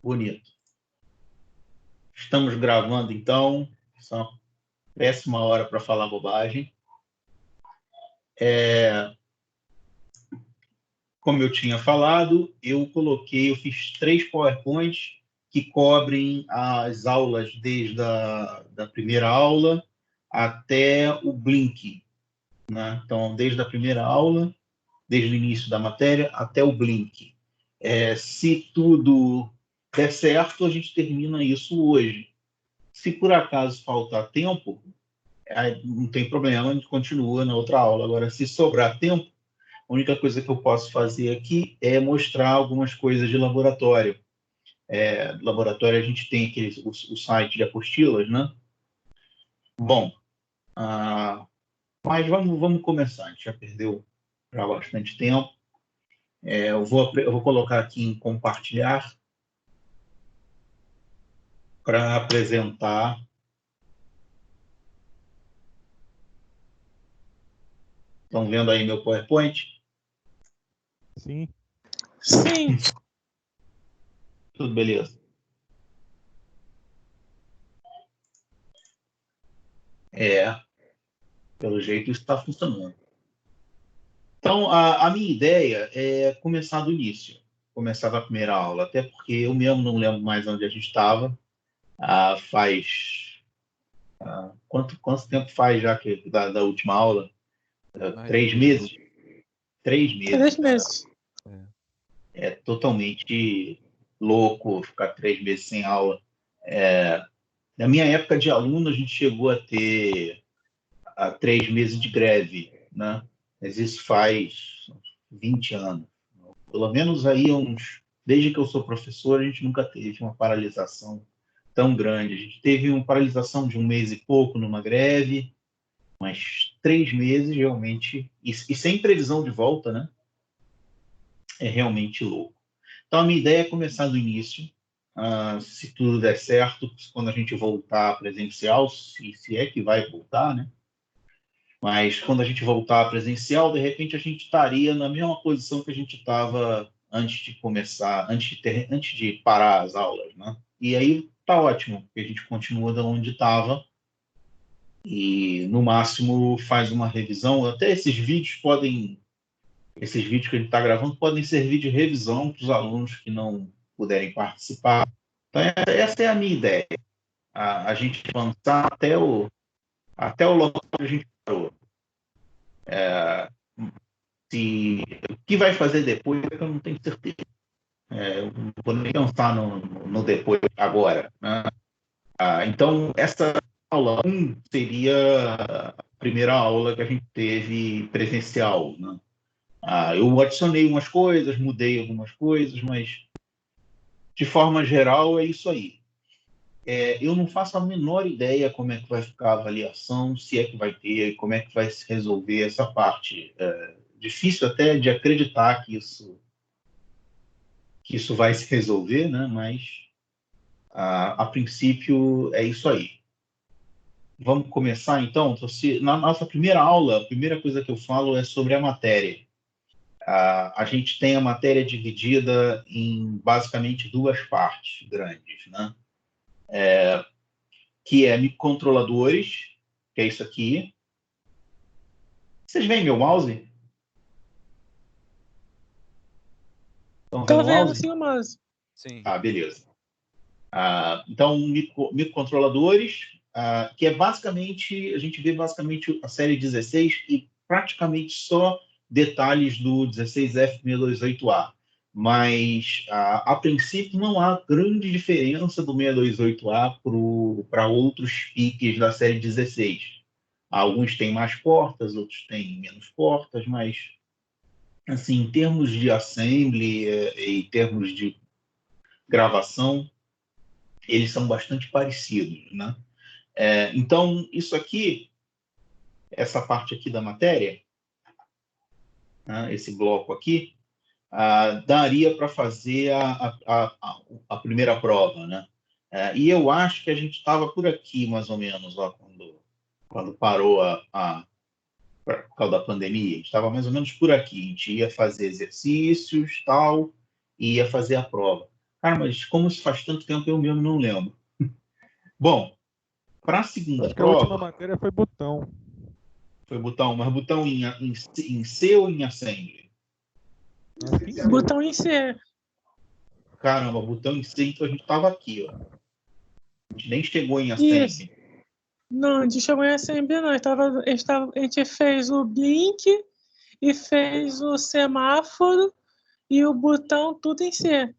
Bonito. Estamos gravando, então. Só péssima hora para falar bobagem. Como eu tinha falado, eu fiz 3 PowerPoints que cobrem as aulas desde da primeira aula até o Blink, né? Então, desde a primeira aula, desde o início da matéria até o Blink. Se tudo der certo, a gente termina isso hoje. Se por acaso faltar tempo, não tem problema, a gente continua na outra aula. Agora, se sobrar tempo, a única coisa que eu posso fazer aqui é mostrar algumas coisas de laboratório. Laboratório, a gente tem o site de apostilas, né? Bom, mas vamos começar. A gente já perdeu já bastante tempo. Eu vou colocar aqui em compartilhar para apresentar. Estão vendo aí meu PowerPoint? Sim. Sim. Tudo beleza? Pelo jeito isso está funcionando. Então, a minha ideia é começar do início, começar da primeira aula, até porque eu mesmo não lembro mais onde a gente estava. Quanto tempo faz já da última aula? 3 meses? 3 meses. 3 meses. É totalmente louco ficar 3 meses sem aula. Na minha época de aluno, a gente chegou a ter 3 meses de greve, né? Mas isso faz 20 anos. Pelo menos aí, desde que eu sou professor, a gente nunca teve uma paralisação tão grande. A gente teve uma paralisação de 1 mês e pouco numa greve, mas 3 meses realmente, e sem previsão de volta, né? É realmente louco. Então, a minha ideia é começar do início. Se tudo der certo, quando a gente voltar presencial, se é que vai voltar, né? Mas quando a gente voltar presencial, de repente a gente estaria na mesma posição que a gente estava antes de começar, antes de parar as aulas, né? E aí tá ótimo, porque a gente continua de onde estava e no máximo faz uma revisão. Até esses vídeos que a gente está gravando podem servir de revisão para os alunos que não puderem participar. Então essa é a minha ideia, a gente avançar até o local que a gente parou. O que vai fazer depois é que eu não tenho certeza. Eu não vou nem pensar no depois agora, né? Então, essa aula 1 seria a primeira aula que a gente teve presencial, né? Eu adicionei umas coisas, mudei algumas coisas, mas de forma geral é isso aí. Eu não faço a menor ideia como é que vai ficar a avaliação, se é que vai ter, como é que vai se resolver essa parte. Difícil até de acreditar que isso vai se resolver, né? Mas a princípio é isso aí. Vamos começar então? Na nossa primeira aula, a primeira coisa que eu falo é sobre a matéria. A gente tem a matéria dividida em basicamente 2 partes grandes, né? Que é microcontroladores, que é isso aqui. Vocês veem meu mouse? Estão vendo Tô o vendo mouse? sim o mouse. Sim. Beleza. Então, microcontroladores, que é basicamente, a gente vê basicamente a série 16 e praticamente só detalhes do 16F628A. Mas, a princípio, não há grande diferença do 628A para outros PICs da série 16. Alguns têm mais portas, outros têm menos portas, mas, assim, em termos de assembly e em termos de gravação, eles são bastante parecidos, né? Então, isso aqui, essa parte aqui da matéria, né, esse bloco aqui, daria para fazer a primeira prova, né? E eu acho que a gente estava por aqui, mais ou menos, ó, quando parou por causa da pandemia. A gente estava mais ou menos por aqui. A gente ia fazer exercícios, tal, e ia fazer a prova. Cara, mas como isso faz tanto tempo, eu mesmo não lembro. Bom, para a segunda Acho que a última prova, matéria foi botão. foi botão, mas botão em C ou em Assembly? Acho que em C. Botão em C. Caramba, botão em C, então a gente estava aqui, ó. A gente nem chegou em Isso. Assembly. Não, a gente chegou em Assembly, não. A gente fez o blink e fez o semáforo e o botão tudo em C.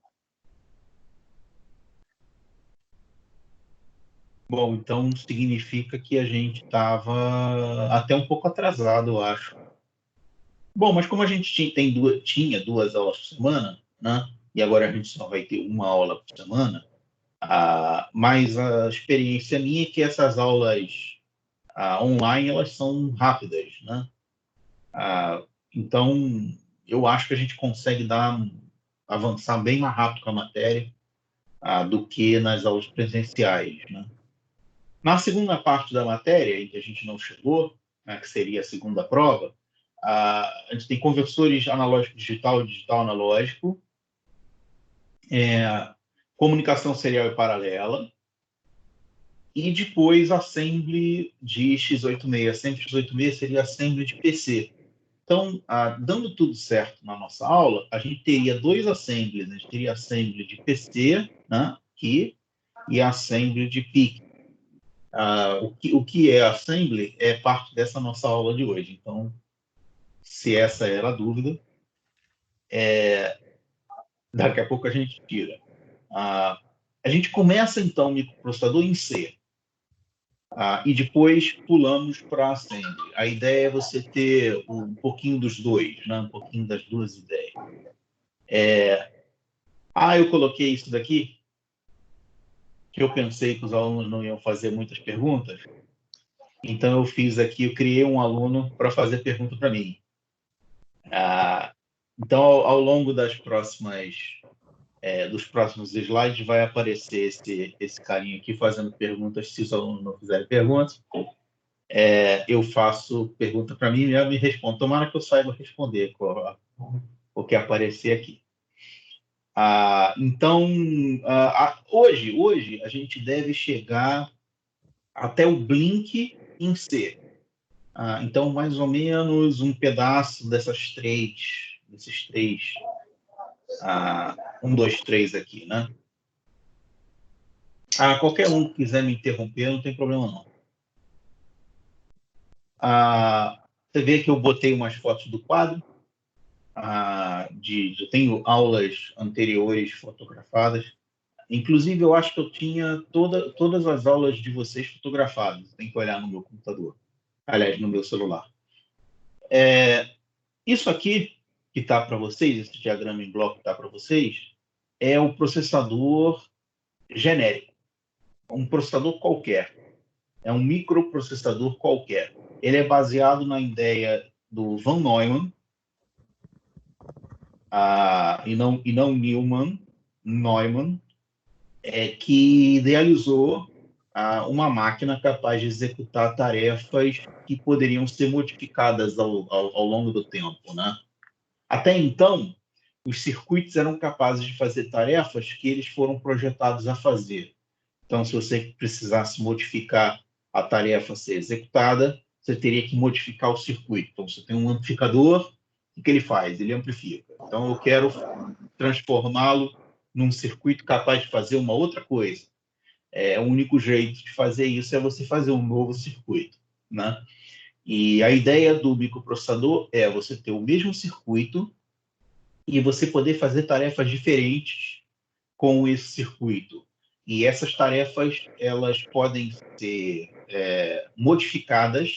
Bom, então significa que a gente estava até um pouco atrasado, eu acho. Bom, mas como a gente tinha duas aulas por semana, né? E agora a gente só vai ter uma aula por semana, mas a experiência minha é que essas aulas online elas são rápidas, né? Então eu acho que a gente consegue avançar bem mais rápido com a matéria do que nas aulas presenciais, né? Na segunda parte da matéria, em que a gente não chegou, né, que seria a segunda prova, a gente tem conversores analógico digital e digital analógico, comunicação serial e paralela, e depois assembly de x86. Assembly de x86 seria assembly de PC. Então, dando tudo certo na nossa aula, a gente teria dois assemblies. A gente teria assembly de PC, né, aqui, e assembly de PIC. O que é assembly é parte dessa nossa aula de hoje. Então, se essa era a dúvida, daqui a pouco a gente tira. A gente começa, então, o microprocessador em C. E depois pulamos para assembly. A ideia é você ter um pouquinho dos dois, né? Um pouquinho das duas ideias. Eu coloquei isso daqui, que eu pensei que os alunos não iam fazer muitas perguntas. Então, eu fiz aqui, eu criei um aluno para fazer pergunta para mim. Então, ao longo dos próximos slides, vai aparecer esse carinha aqui fazendo perguntas. Se os alunos não fizerem perguntas, eu faço pergunta para mim mesmo e respondo. Tomara que eu saiba responder o que aparecer aqui. Então, hoje a gente deve chegar até o blink em C. Então, mais ou menos um pedaço desses três, 1, 2, 3 aqui, né? Qualquer um que quiser me interromper, não tem problema não. Você vê que eu botei umas fotos do quadro. Eu tenho aulas anteriores fotografadas. Inclusive, eu acho que eu tinha todas as aulas de vocês fotografadas. Tem que olhar no meu computador. Aliás, no meu celular. Isso aqui que está para vocês, esse diagrama em bloco que está para vocês, é o processador genérico. Um processador qualquer. É um microprocessador qualquer. Ele é baseado na ideia do Von Neumann, e não Neumann, que idealizou uma máquina capaz de executar tarefas que poderiam ser modificadas ao longo do tempo, né? Até então, os circuitos eram capazes de fazer tarefas que eles foram projetados a fazer. Então, se você precisasse modificar a tarefa a ser executada, você teria que modificar o circuito. Então, você tem um amplificador, o que ele faz? Ele amplifica. Então, eu quero transformá-lo num circuito capaz de fazer uma outra coisa. O único jeito de fazer isso é você fazer um novo circuito, né? E a ideia do microprocessador é você ter o mesmo circuito e você poder fazer tarefas diferentes com esse circuito. E essas tarefas elas podem ser modificadas,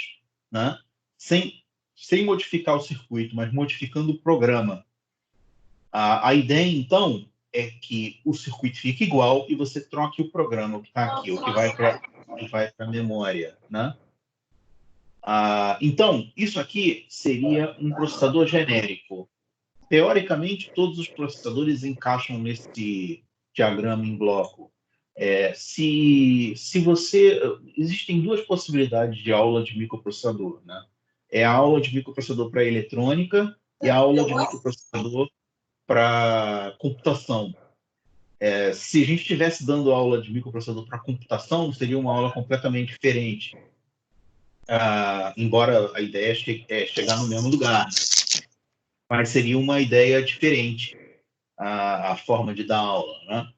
né? sem modificar o circuito, mas modificando o programa. A ideia, então, é que o circuito fique igual e você troque o programa que está aqui, o que vai para a memória, né? Então, isso aqui seria um processador genérico. Teoricamente, todos os processadores encaixam nesse diagrama em bloco. Existem duas possibilidades de aula de microprocessador, né? É a aula de microprocessador para eletrônica e a aula de microprocessador para computação. Se a gente estivesse dando aula de microprocessador para computação, seria uma aula completamente diferente. Embora a ideia é chegar no mesmo lugar, mas seria uma ideia diferente a forma de dar aula, né?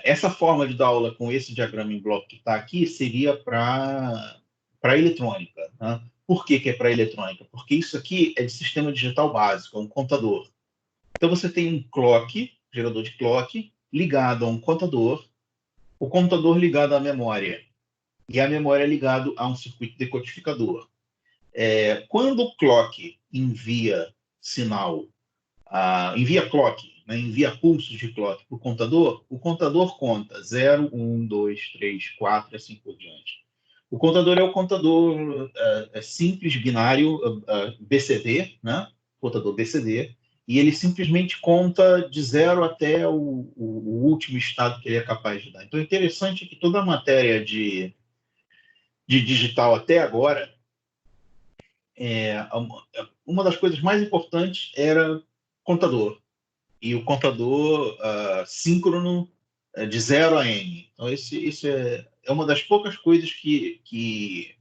Essa forma de dar aula com esse diagrama em bloco que está aqui seria para eletrônica, né? Por que é para eletrônica? Porque isso aqui é de sistema digital básico, é um contador. Então você tem um clock, gerador de clock, ligado a um contador, o computador ligado à memória e a memória ligado a um circuito decodificador. Quando o clock envia sinal, envia clock, né, envia pulsos de clock para o contador conta 0, 1, 2, 3, 4 e assim por diante. O contador é o contador simples, binário, BCD, né? Contador BCD, e ele simplesmente conta de 0 até o último estado que ele é capaz de dar. Então, é interessante que toda a matéria de digital até agora, uma das coisas mais importantes era contador. E o contador síncrono de 0 a n. Então, isso é uma das poucas coisas que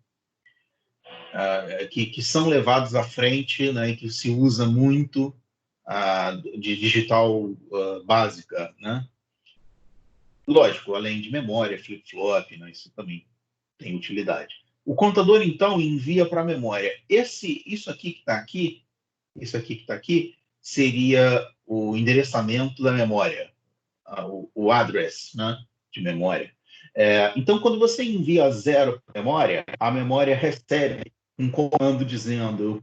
são levados à frente, né, e que se usa muito de digital básica, né? Lógico, além de memória, flip-flop, né, isso também tem utilidade. O contador, então, envia para a memória. Isso aqui que está aqui, seria o endereçamento da memória, o address, né, de memória. Então, quando você envia 0 para a memória recebe um comando dizendo: eu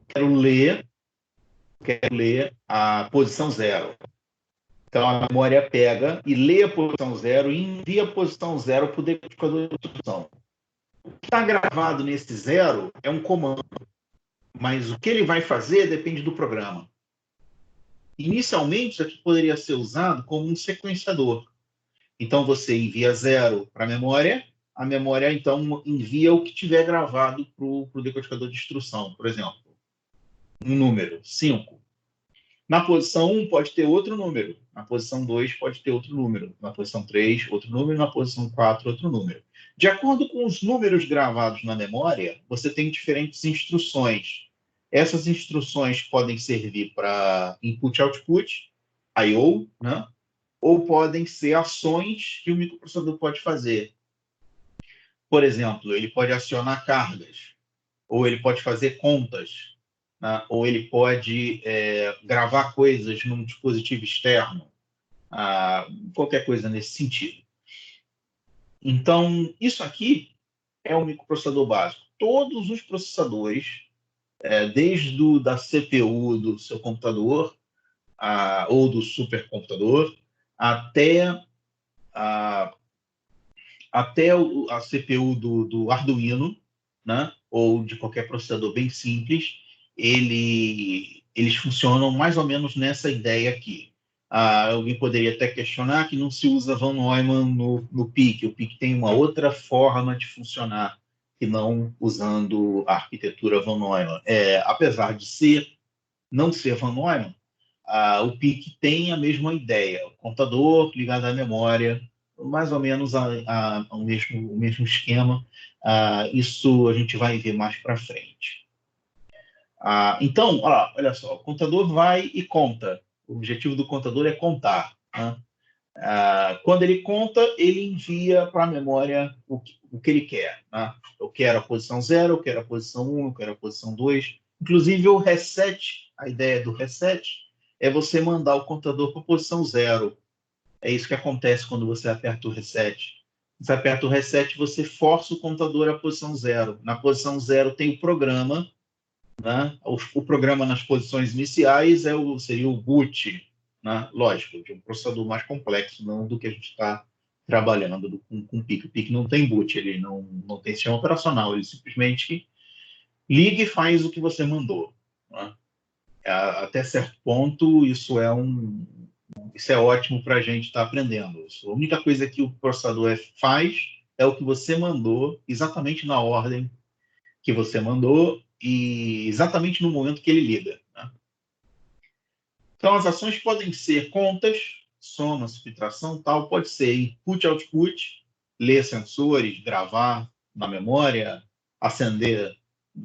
quero ler a posição 0. Então, a memória pega e lê a posição 0 e envia a posição 0 para o decodificador de instrução. O que está gravado nesse 0 é um comando, mas o que ele vai fazer depende do programa. Inicialmente, isso aqui poderia ser usado como um sequenciador. Então, você envia 0 para a memória, então, envia o que tiver gravado para o decodificador de instrução. Por exemplo, um número, 5. Na posição 1 pode ter outro número, na posição 2 pode ter outro número, na posição 3 outro número, na posição 4 outro número. De acordo com os números gravados na memória, você tem diferentes instruções. Essas instruções podem servir para input-output, I/O, né? Ou podem ser ações que o microprocessador pode fazer. Por exemplo, ele pode acionar cargas, ou ele pode fazer contas, né? Ou ele pode gravar coisas num dispositivo externo, qualquer coisa nesse sentido. Então, isso aqui é um microprocessador básico. Todos os processadores, desde da CPU do seu computador, ou do supercomputador, até a CPU do Arduino, né, ou de qualquer processador bem simples, eles funcionam mais ou menos nessa ideia aqui. Alguém poderia até questionar que não se usa Von Neumann no PIC. O PIC tem uma outra forma de funcionar, que não usando a arquitetura Von Neumann. Apesar de não ser Von Neumann, o PIC tem a mesma ideia. O contador ligado à memória, mais ou menos o mesmo esquema. Isso a gente vai ver mais para frente. Então, olha só, o contador vai e conta. O objetivo do contador é contar, né? Quando ele conta, ele envia para a memória o que ele quer, né? Eu quero a posição 0, eu quero a posição 1, eu quero a posição 2. Inclusive, o reset, a ideia do reset é você mandar o contador para a posição 0. É isso que acontece quando você aperta o reset. Você aperta o reset, você força o computador à posição 0. Na posição 0 tem o programa, né? O programa nas posições iniciais seria o boot, né? Lógico, de um processador mais complexo, não do que a gente está trabalhando com o PIC. O PIC não tem boot, ele não tem sistema operacional, ele simplesmente liga e faz o que você mandou, né? Até certo ponto, isso é ótimo para a gente estar aprendendo. A única coisa que o processador faz é o que você mandou, exatamente na ordem que você mandou e exatamente no momento que ele liga, né? Então, as ações podem ser contas, soma, subtração, tal, pode ser input, output, ler sensores, gravar na memória, acender,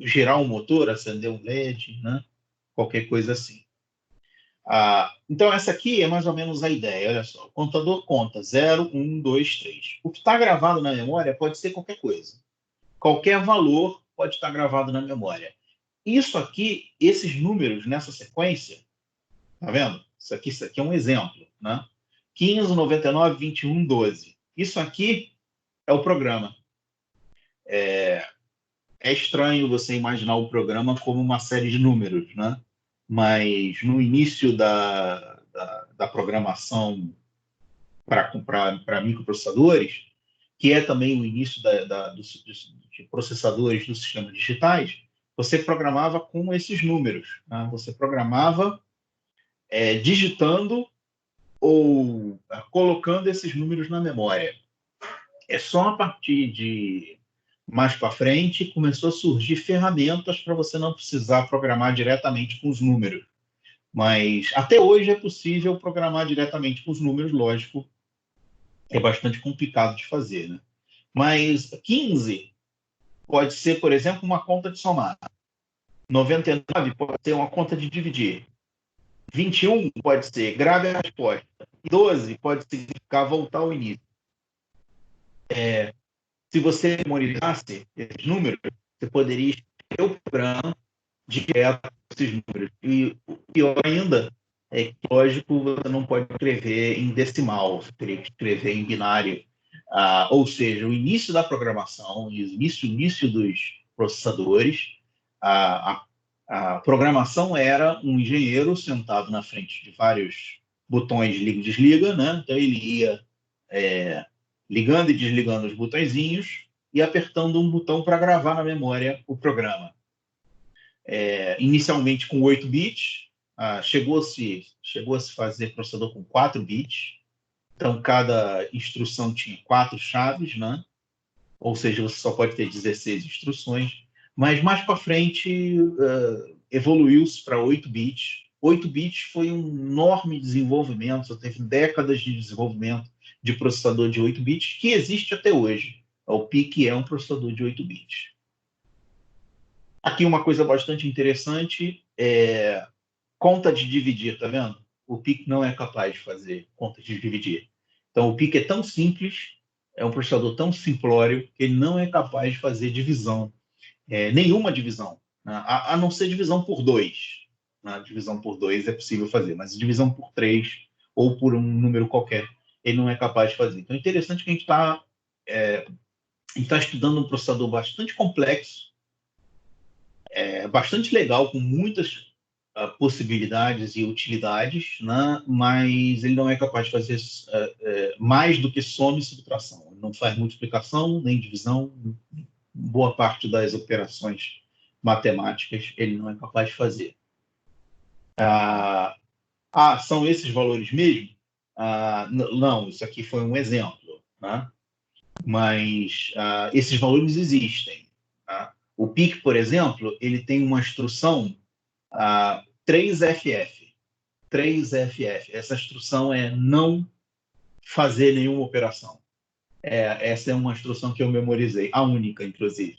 girar um motor, acender um LED, né? Qualquer coisa assim. Então, essa aqui é mais ou menos a ideia. Olha só, o contador conta 0, 1, 2, 3. O que está gravado na memória pode ser qualquer coisa. Qualquer valor pode estar gravado na memória. Isso aqui, esses números nessa sequência, tá vendo? Isso aqui é um exemplo, né? 15, 99, 21, 12. Isso aqui é o programa. É estranho você imaginar o programa como uma série de números, né? Mas no início da programação para microprocessadores, que é também o início de processadores dos sistemas digitais, você programava com esses números, né? Você programava digitando ou colocando esses números na memória. É só a partir de mais para frente começou a surgir ferramentas para você não precisar programar diretamente com os números. Mas até hoje é possível programar diretamente com os números, lógico, é bastante complicado de fazer, né? Mas 15 pode ser, por exemplo, uma conta de somar. 99 pode ser uma conta de dividir. 21 pode ser grave a resposta. 12 pode significar voltar ao início. Se você memorizasse esses números, você poderia escrever o programa direto com esses números. E o pior ainda é que, lógico, você não pode escrever em decimal, você teria que escrever em binário. Ou seja, o início da programação e o início dos processadores, a programação era um engenheiro sentado na frente de vários botões de liga e desliga, né? Então ele ia ligando e desligando os botõezinhos e apertando um botão para gravar na memória o programa. Inicialmente com 8 bits, chegou-se a fazer processador com 4 bits, então cada instrução tinha 4 chaves, né? Ou seja, você só pode ter 16 instruções, mas mais para frente evoluiu-se para 8 bits. 8 bits foi um enorme desenvolvimento, só teve décadas de desenvolvimento de processador de 8 bits, que existe até hoje. O PIC é um processador de 8 bits. Aqui uma coisa bastante interessante é conta de dividir, tá vendo? O PIC não é capaz de fazer conta de dividir. Então o PIC é tão simples, é um processador tão simplório, que ele não é capaz de fazer divisão, nenhuma divisão, né? A não ser divisão por 2. Né? Divisão por 2 é possível fazer, mas divisão por 3 ou por um número qualquer, ele não é capaz de fazer. Então é interessante que a gente está estudando um processador bastante complexo, bastante legal, com muitas possibilidades e utilidades, né? Mas ele não é capaz de fazer mais do que soma e subtração. Ele não faz multiplicação nem divisão. Boa parte das operações matemáticas ele não é capaz de fazer. São esses valores mesmo? Não, isso aqui foi um exemplo, né? Mas esses valores existem. Tá? O PIC, por exemplo, ele tem uma instrução 3FF. 3FF. Essa instrução é não fazer nenhuma operação. Essa é uma instrução que eu memorizei, a única, inclusive.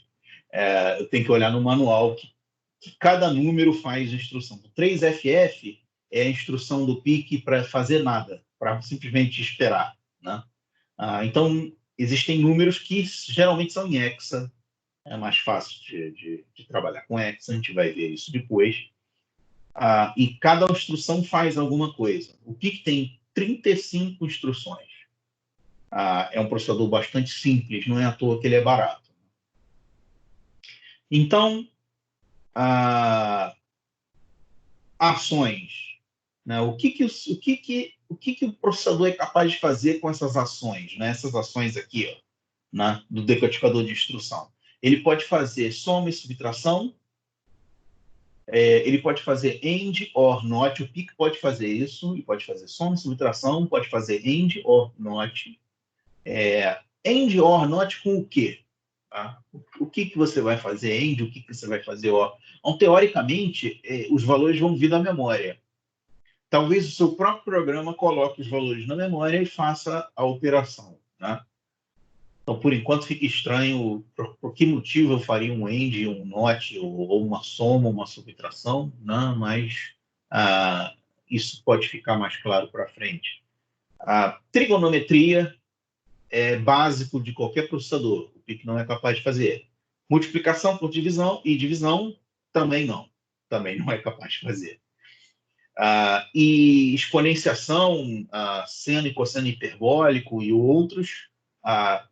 Eu tenho que olhar no manual que cada número faz a instrução. 3FF é a instrução do PIC para fazer nada, para simplesmente esperar. Né? Então, existem números que geralmente são em hexa. É mais fácil de trabalhar com hexa, a gente vai ver isso depois. E cada instrução faz alguma coisa. O PIC tem 35 instruções. É um processador bastante simples, não é à toa que ele é barato. Então, ações. Né? O que o processador é capaz de fazer com essas ações? Né? Essas ações aqui, ó, né? Do decodificador de instrução. Ele pode fazer soma e subtração, ele pode fazer AND, OR, NOT. O PIC pode fazer isso, e pode fazer soma e subtração, pode fazer AND, OR, NOT. AND, OR, NOT com o quê? Tá? O que você vai fazer AND, o que você vai fazer OR? Então, teoricamente, os valores vão vir da memória. talvez o seu próprio programa coloque os valores na memória e faça a operação, né? Então, por enquanto, fica estranho por que motivo eu faria um AND, um NOT, ou uma soma, uma subtração, né? Mas isso pode ficar mais claro para frente. A trigonometria é básico de qualquer processador, o PIC não é capaz de fazer. Multiplicação por divisão e divisão também não é capaz de fazer. E exponenciação, seno e cosseno hiperbólico e outros,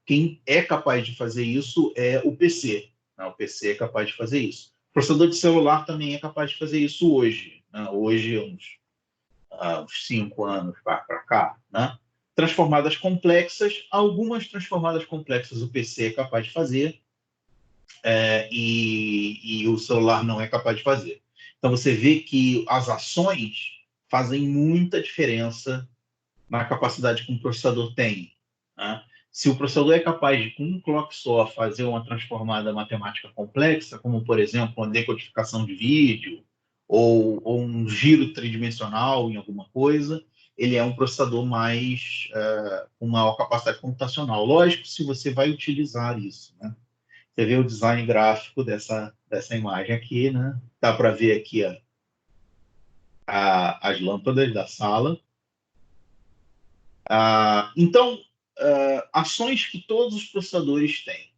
quem é capaz de fazer isso é o PC. Né? O PC é capaz de fazer isso. O processador de celular também é capaz de fazer isso hoje. Né? Hoje, uns 5 anos para cá. Né? Transformadas complexas, algumas transformadas complexas o PC é capaz de fazer, e o celular não é capaz de fazer. Então, você vê que as ações fazem muita diferença na capacidade que um processador tem. Né? Se o processador é capaz de, com um clock só, fazer uma transformada matemática complexa, como, por exemplo, uma decodificação de vídeo ou um giro tridimensional em alguma coisa, ele é um processador com maior capacidade computacional. Lógico, se você vai utilizar isso, né? Você vê o design gráfico dessa imagem aqui, né? Dá para ver aqui as lâmpadas da sala. Então, ações que todos os processadores têm.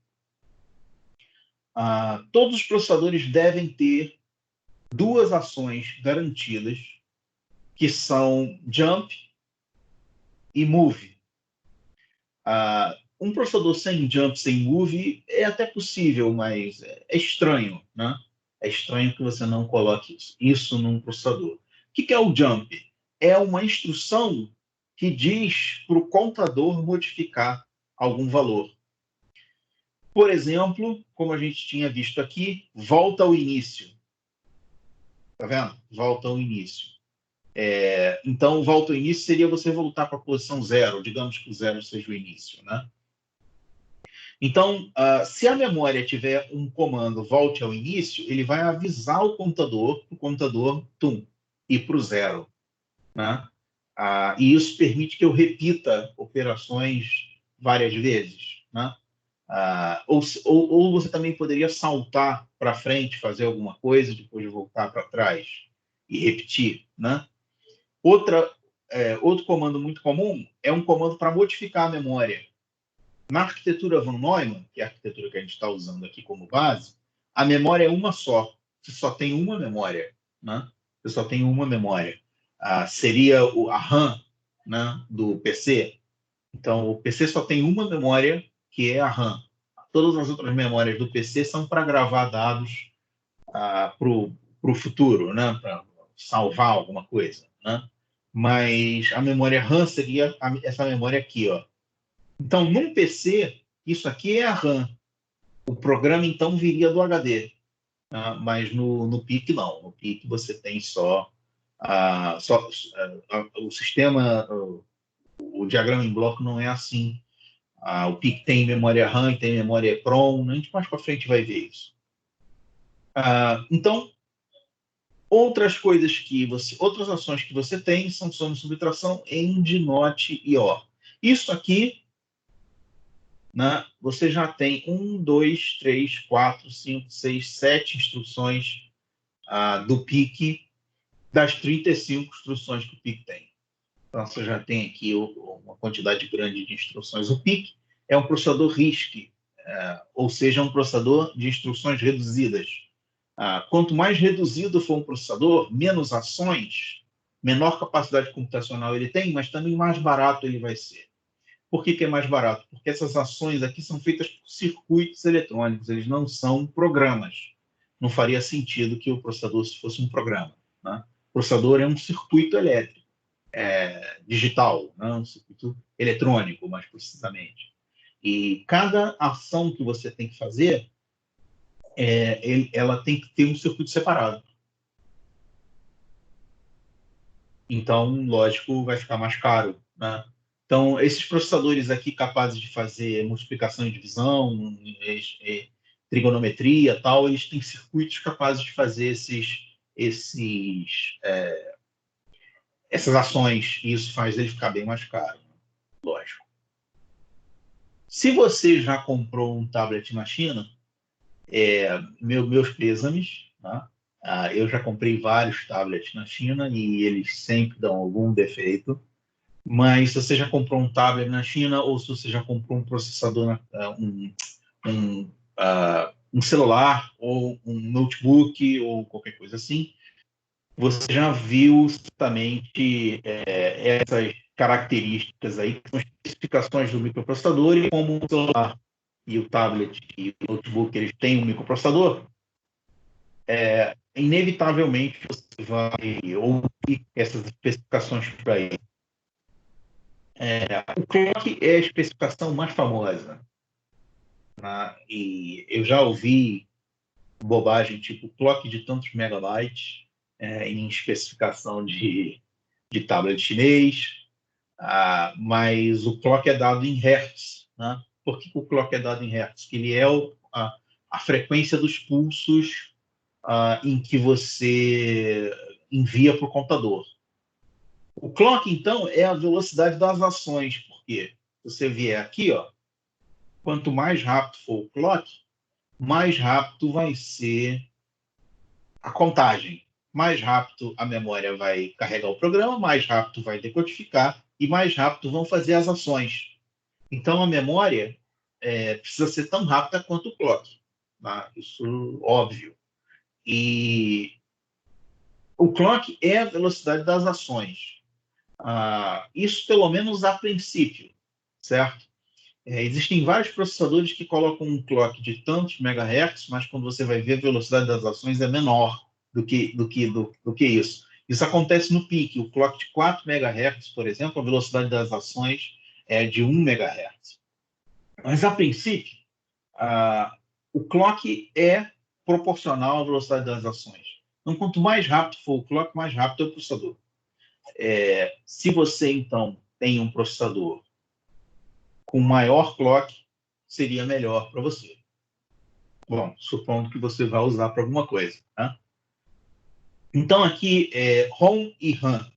Todos os processadores devem ter duas ações garantidas, que são jump e move. Um processador sem jump, sem move, é até possível, mas é estranho, né? É estranho que você não coloque isso num processador. O que é o jump? É uma instrução que diz para o contador modificar algum valor. Por exemplo, como a gente tinha visto aqui, volta ao início. Tá vendo? Volta ao início. Então, volta ao início seria você voltar para a posição 0. Digamos que o 0 seja o início, né? Então, se a memória tiver um comando volte ao início, ele vai avisar o contador ir para o 0. Né? E isso permite que eu repita operações várias vezes. Né? Ou você também poderia saltar para frente, fazer alguma coisa, depois voltar para trás e repetir. Né? Outro comando muito comum é um comando para modificar a memória. Na arquitetura von Neumann, que é a arquitetura que a gente está usando aqui como base, a memória é uma só. Você só tem uma memória. Né? Você só tem uma memória. Seria a RAM, né, do PC. Então, o PC só tem uma memória, que é a RAM. Todas as outras memórias do PC são para gravar dados para o futuro, né, para salvar alguma coisa. Né? Mas a memória RAM seria essa memória aqui, ó. Então, num PC, isso aqui é a RAM. O programa, então, viria do HD. Mas no PIC, não. No PIC, você tem só o sistema, o diagrama em bloco não é assim. O PIC tem memória RAM, tem memória EPROM. A gente mais para frente vai ver isso. Então, outras ações que você tem são soma e subtração, AND, NOT e OR. Isso aqui, né, você já tem 1, 2, 3, 4, 5, 6, 7 instruções do PIC, das 35 instruções que o PIC tem. Então, você já tem aqui uma quantidade grande de instruções. O PIC é um processador RISC, ou seja, um processador de instruções reduzidas. Quanto mais reduzido for um processador, menos ações, menor capacidade computacional ele tem, mas também mais barato ele vai ser. Por que é mais barato? Porque essas ações aqui são feitas por circuitos eletrônicos, eles não são programas. Não faria sentido que o processador fosse um programa. Né? O processador é um circuito elétrico, digital, né? Um circuito eletrônico, mais precisamente. E cada ação que você tem que fazer, ela tem que ter um circuito separado. Então, lógico, vai ficar mais caro. Né? Então, esses processadores aqui capazes de fazer multiplicação e divisão, trigonometria, tal, eles têm circuitos capazes de fazer essas ações, e isso faz ele ficar bem mais caro, lógico. Se você já comprou um tablet na China, meus pêsames, tá? Eu já comprei vários tablets na China e eles sempre dão algum defeito. Mas se você já comprou um tablet na China ou se você já comprou um processador, um celular ou um notebook ou qualquer coisa assim, você já viu justamente essas características aí, que são especificações do microprocessador, e como o celular e o tablet e o notebook eles têm um microprocessador, inevitavelmente você vai ouvir essas especificações por aí. O clock é a especificação mais famosa, né? E eu já ouvi bobagem tipo clock de tantos megabytes em especificação de tablet chinês, mas o clock é dado em hertz, né? Por que o clock é dado em hertz? Que ele é a frequência dos pulsos em que você envia para o computador. O clock, então, é a velocidade das ações, porque você vier aqui, ó, quanto mais rápido for o clock, mais rápido vai ser a contagem. Mais rápido a memória vai carregar o programa, mais rápido vai decodificar e mais rápido vão fazer as ações. Então, a memória precisa ser tão rápida quanto o clock. Tá? Isso óbvio. E o clock é a velocidade das ações. Isso, pelo menos, a princípio, certo? Existem vários processadores que colocam um clock de tantos megahertz, mas quando você vai ver, a velocidade das ações é menor do que isso. Isso acontece no pique. O clock de 4 megahertz, por exemplo, a velocidade das ações é de 1 megahertz. Mas, a princípio, o clock é proporcional à velocidade das ações. Então, quanto mais rápido for o clock, mais rápido é o processador. Se você, então, tem um processador com maior clock, seria melhor para você. Bom, supondo que você vai usar para alguma coisa. Tá? Então, aqui ROM e RAM.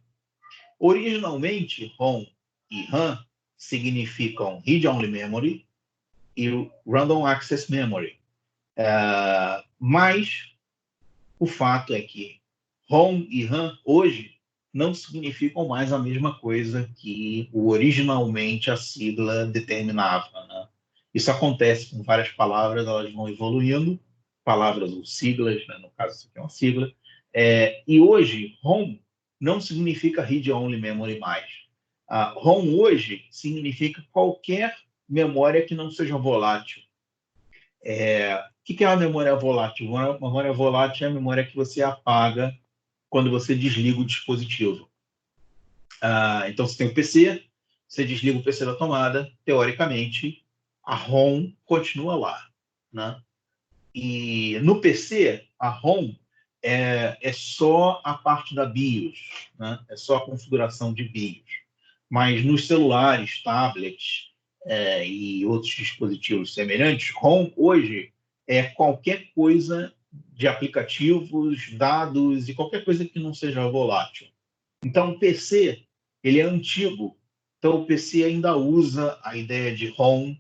Originalmente, ROM e RAM significam Read Only Memory e Random Access Memory. Mas o fato é que ROM e RAM, hoje, não significam mais a mesma coisa que originalmente a sigla determinava. Né? Isso acontece com várias palavras, elas vão evoluindo, palavras ou siglas, né? No caso, isso aqui é uma sigla. E hoje, ROM não significa Read Only Memory mais. ROM hoje significa qualquer memória que não seja volátil. O que é uma memória volátil? Uma memória volátil é a memória que você apaga quando você desliga o dispositivo. Então, você tem o PC, você desliga o PC da tomada, teoricamente, a ROM continua lá. Né? E no PC, a ROM é só a parte da BIOS, né? É só a configuração de BIOS. Mas nos celulares, tablets e outros dispositivos semelhantes, ROM hoje é qualquer coisa de aplicativos, dados e qualquer coisa que não seja volátil. Então, o PC, ele é antigo. Então, o PC ainda usa a ideia de ROM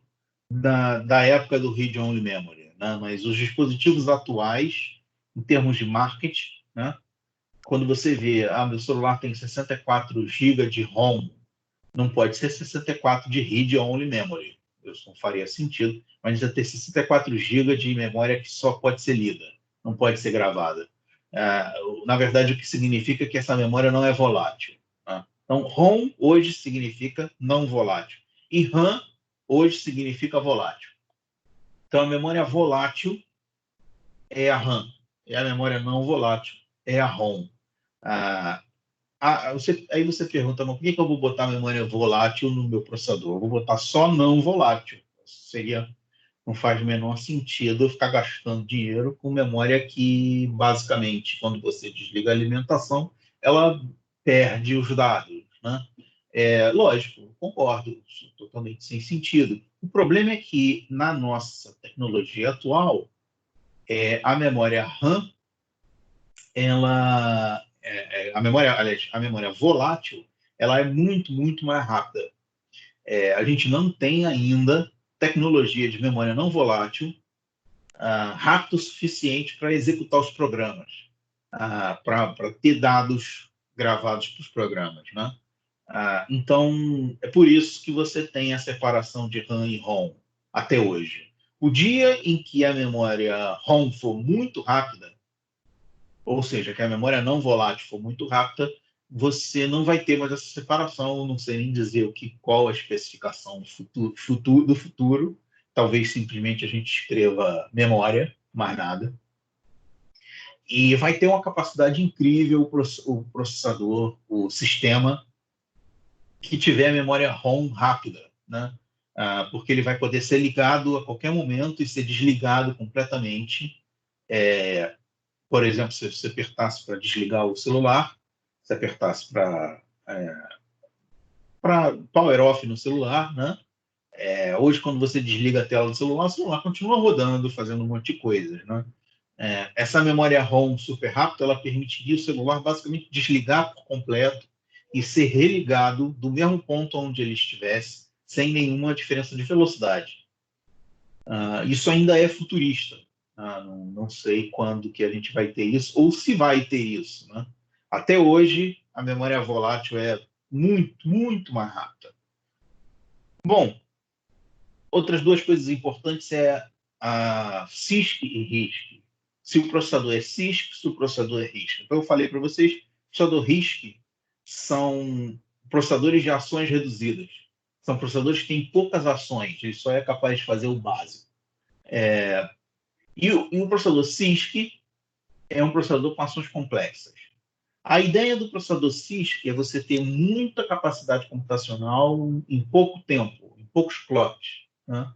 da época do Read Only Memory. Né? Mas os dispositivos atuais, em termos de marketing, né? Quando você vê, meu celular tem 64 GB de ROM, não pode ser 64 de Read Only Memory. Isso não faria sentido, mas já ter 64 GB de memória que só pode ser lida, não pode ser gravada. Na verdade, o que significa que essa memória não é volátil. Tá? Então, ROM hoje significa não volátil. E RAM hoje significa volátil. Então, a memória volátil é a RAM. E a memória não volátil é a ROM. Aí você pergunta, mas por que eu vou botar memória volátil no meu processador? Eu vou botar só não volátil. Não faz o menor sentido eu ficar gastando dinheiro com memória que, basicamente, quando você desliga a alimentação, ela perde os dados. Né? Lógico, concordo, totalmente sem sentido. O problema é que, na nossa tecnologia atual, a memória RAM aliás, a memória volátil, ela é muito, muito mais rápida. A gente não tem ainda tecnologia de memória não volátil rápido o suficiente para executar os programas, para ter dados gravados para os programas, né? Então, é por isso que você tem a separação de RAM e ROM até hoje. O dia em que a memória ROM for muito rápida, ou seja, que a memória não volátil for muito rápida, você não vai ter mais essa separação, não sei nem dizer qual a especificação do futuro. Talvez simplesmente a gente escreva memória, mais nada. E vai ter uma capacidade incrível o processador, o sistema, que tiver a memória ROM rápida, né? Porque ele vai poder ser ligado a qualquer momento e ser desligado completamente. Por exemplo, se você apertasse para desligar o celular, se apertasse para power off no celular, né? Hoje, quando você desliga a tela do celular, o celular continua rodando, fazendo um monte de coisas, né? Essa memória ROM super rápida, ela permitiria o celular basicamente desligar por completo e ser religado do mesmo ponto onde ele estivesse, sem nenhuma diferença de velocidade. Isso ainda é futurista. Não sei quando que a gente vai ter isso, ou se vai ter isso, né? Até hoje, a memória volátil é muito, muito mais rápida. Bom, outras duas coisas importantes é a CISC e RISC. Se o processador é CISC, se o processador é RISC. Então, eu falei para vocês, o processador RISC são processadores de ações reduzidas. São processadores que têm poucas ações, ele só é capaz de fazer o básico. E o processador CISC é um processador com ações complexas. A ideia do processador CISC é você ter muita capacidade computacional em pouco tempo, em poucos clocks, né?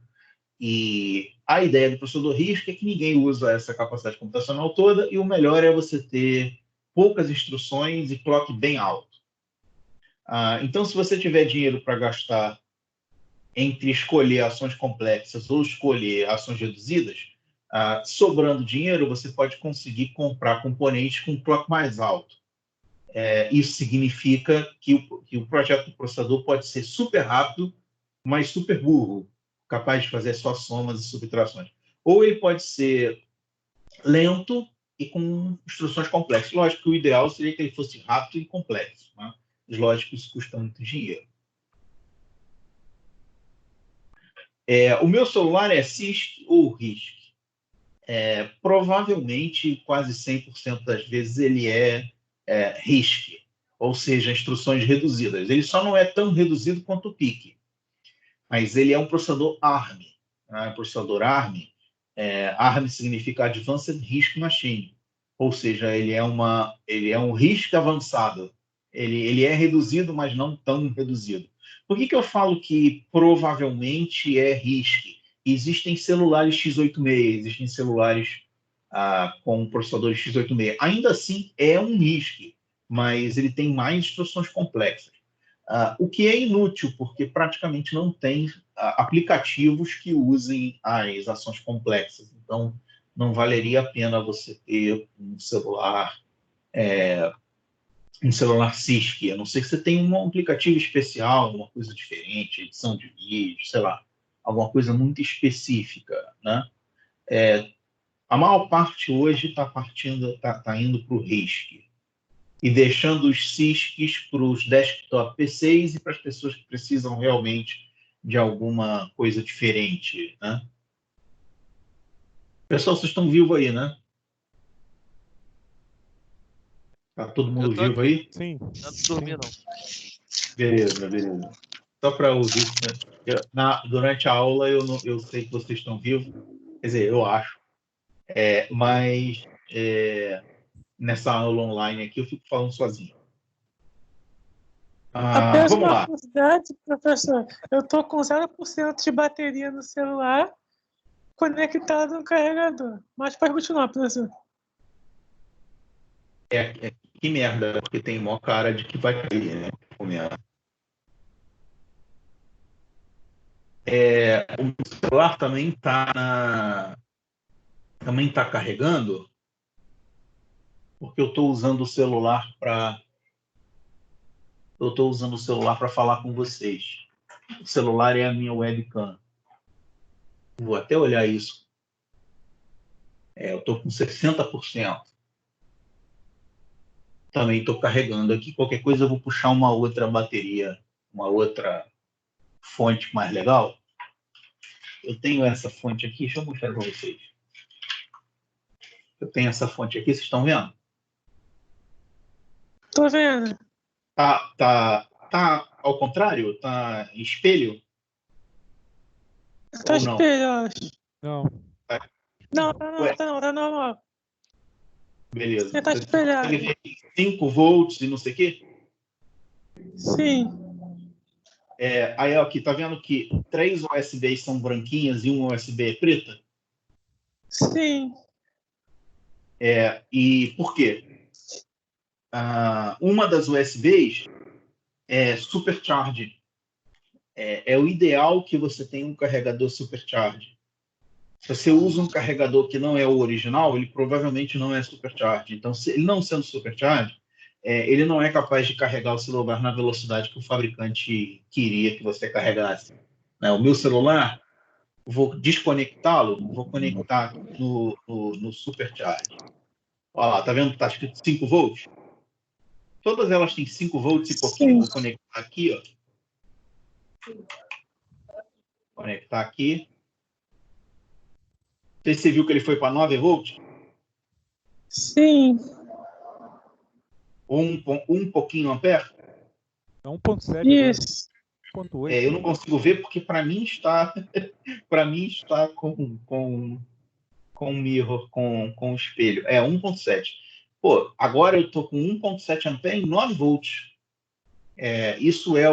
E a ideia do processador RISC é que ninguém usa essa capacidade computacional toda, e o melhor é você ter poucas instruções e clock bem alto. Então, se você tiver dinheiro para gastar entre escolher ações complexas ou escolher ações reduzidas, sobrando dinheiro, você pode conseguir comprar componentes com clock mais alto. Isso significa que o projeto do processador pode ser super rápido, mas super burro, capaz de fazer só somas e subtrações. Ou ele pode ser lento e com instruções complexas. Lógico que o ideal seria que ele fosse rápido e complexo, né? Mas lógico que isso custa muito dinheiro. O meu celular é CISC ou RISC. Provavelmente, quase 100% das vezes, ele é RISC, ou seja, instruções reduzidas. Ele só não é tão reduzido quanto o PIC, mas ele é um processador ARM. Né? Processador ARM, ARM significa Advanced RISC Machine, ou seja, ele é um RISC avançado. Ele é reduzido, mas não tão reduzido. Por que eu falo que provavelmente é RISC? Existem celulares x86, existem celulares com processadores x86. Ainda assim, é um RISC, mas ele tem mais instruções complexas. O que é inútil, porque praticamente não tem aplicativos que usem as ações complexas. Então, não valeria a pena você ter um celular CISC, a não ser que você tenha um aplicativo especial, uma coisa diferente, edição de vídeo, sei lá, alguma coisa muito específica, né? A maior parte hoje está indo para o RISC e deixando os CISCs para os desktop PCs e para as pessoas que precisam realmente de alguma coisa diferente, né? Pessoal, vocês estão vivos aí, né? Tá todo mundo vivo aqui. aí? Sim. Não dormi, não. Beleza. Só para ouvir, né? Durante a aula eu sei que vocês estão vivos, quer dizer, eu acho, mas nessa aula online aqui eu fico falando sozinho. Apenas Vamos uma lá. curiosidade, professor. Eu estou com 0% de bateria no celular conectado no carregador. Mas pode continuar, professor. Que merda, porque tem mó cara de que vai cair, né? O celular também está carregando. porque eu estou usando o celular para falar com vocês. O celular é a minha webcam. Vou até olhar isso. Eu estou com 60%. Também estou carregando aqui. Qualquer coisa eu vou puxar uma outra bateria, uma outra fonte mais legal. Eu tenho essa fonte aqui, deixa eu mostrar para vocês. Eu tenho essa fonte aqui, vocês estão vendo? Tô vendo. Tá ao contrário? Tá em espelho? Tá Ou não? espelho, eu acho. Não. Não, tá normal. Beleza. Você tá Você espelhado. consegue ver 5 volts e não sei o quê? Sim, Aí aqui, tá vendo que 3 USBs são branquinhas e um USB é preta? sim. E por quê? Uma das USBs é supercharge. É o ideal que você tenha um carregador supercharge. Se você usa um carregador que não é o original, ele provavelmente não é supercharge. Então, se ele não sendo supercharge, ele não é capaz de carregar o celular na velocidade que o fabricante queria que você carregasse. O meu celular, vou desconectá-lo, vou conectar no supercharge. Olha lá, tá vendo que tá escrito 5 volts? Todas elas têm 5 volts e pouquinho. Sim. Vou conectar aqui, ó. Conectar aqui. Você viu que ele foi para 9 volts? Sim. Um pouquinho ampere? É 1.7 agora. Isso. 1.8. Eu não consigo ver porque para mim está com mirror, com espelho. 1.7. Pô, agora eu tô com 1.7 ampere em 9 volts. Isso é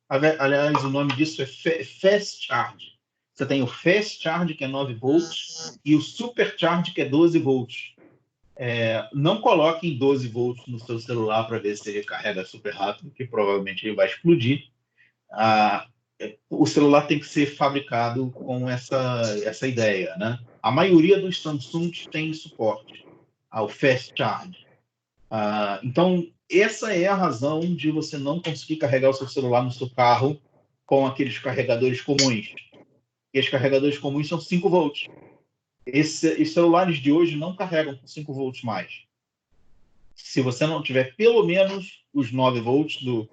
aliás, o nome disso é fast charge. Você tem o fast charge, que é 9 volts, e o supercharge, que é 12 volts. Não coloque em 12 volts no seu celular para ver se ele carrega super rápido, que provavelmente ele vai explodir. O celular tem que ser fabricado com essa ideia, né? A maioria dos Samsung tem suporte ao fast charge. Então, essa é a razão de você não conseguir carregar o seu celular no seu carro com aqueles carregadores comuns. E os carregadores comuns são 5 volts. Esses celulares de hoje não carregam com 5 volts mais. Se você não tiver pelo menos os 9 volts do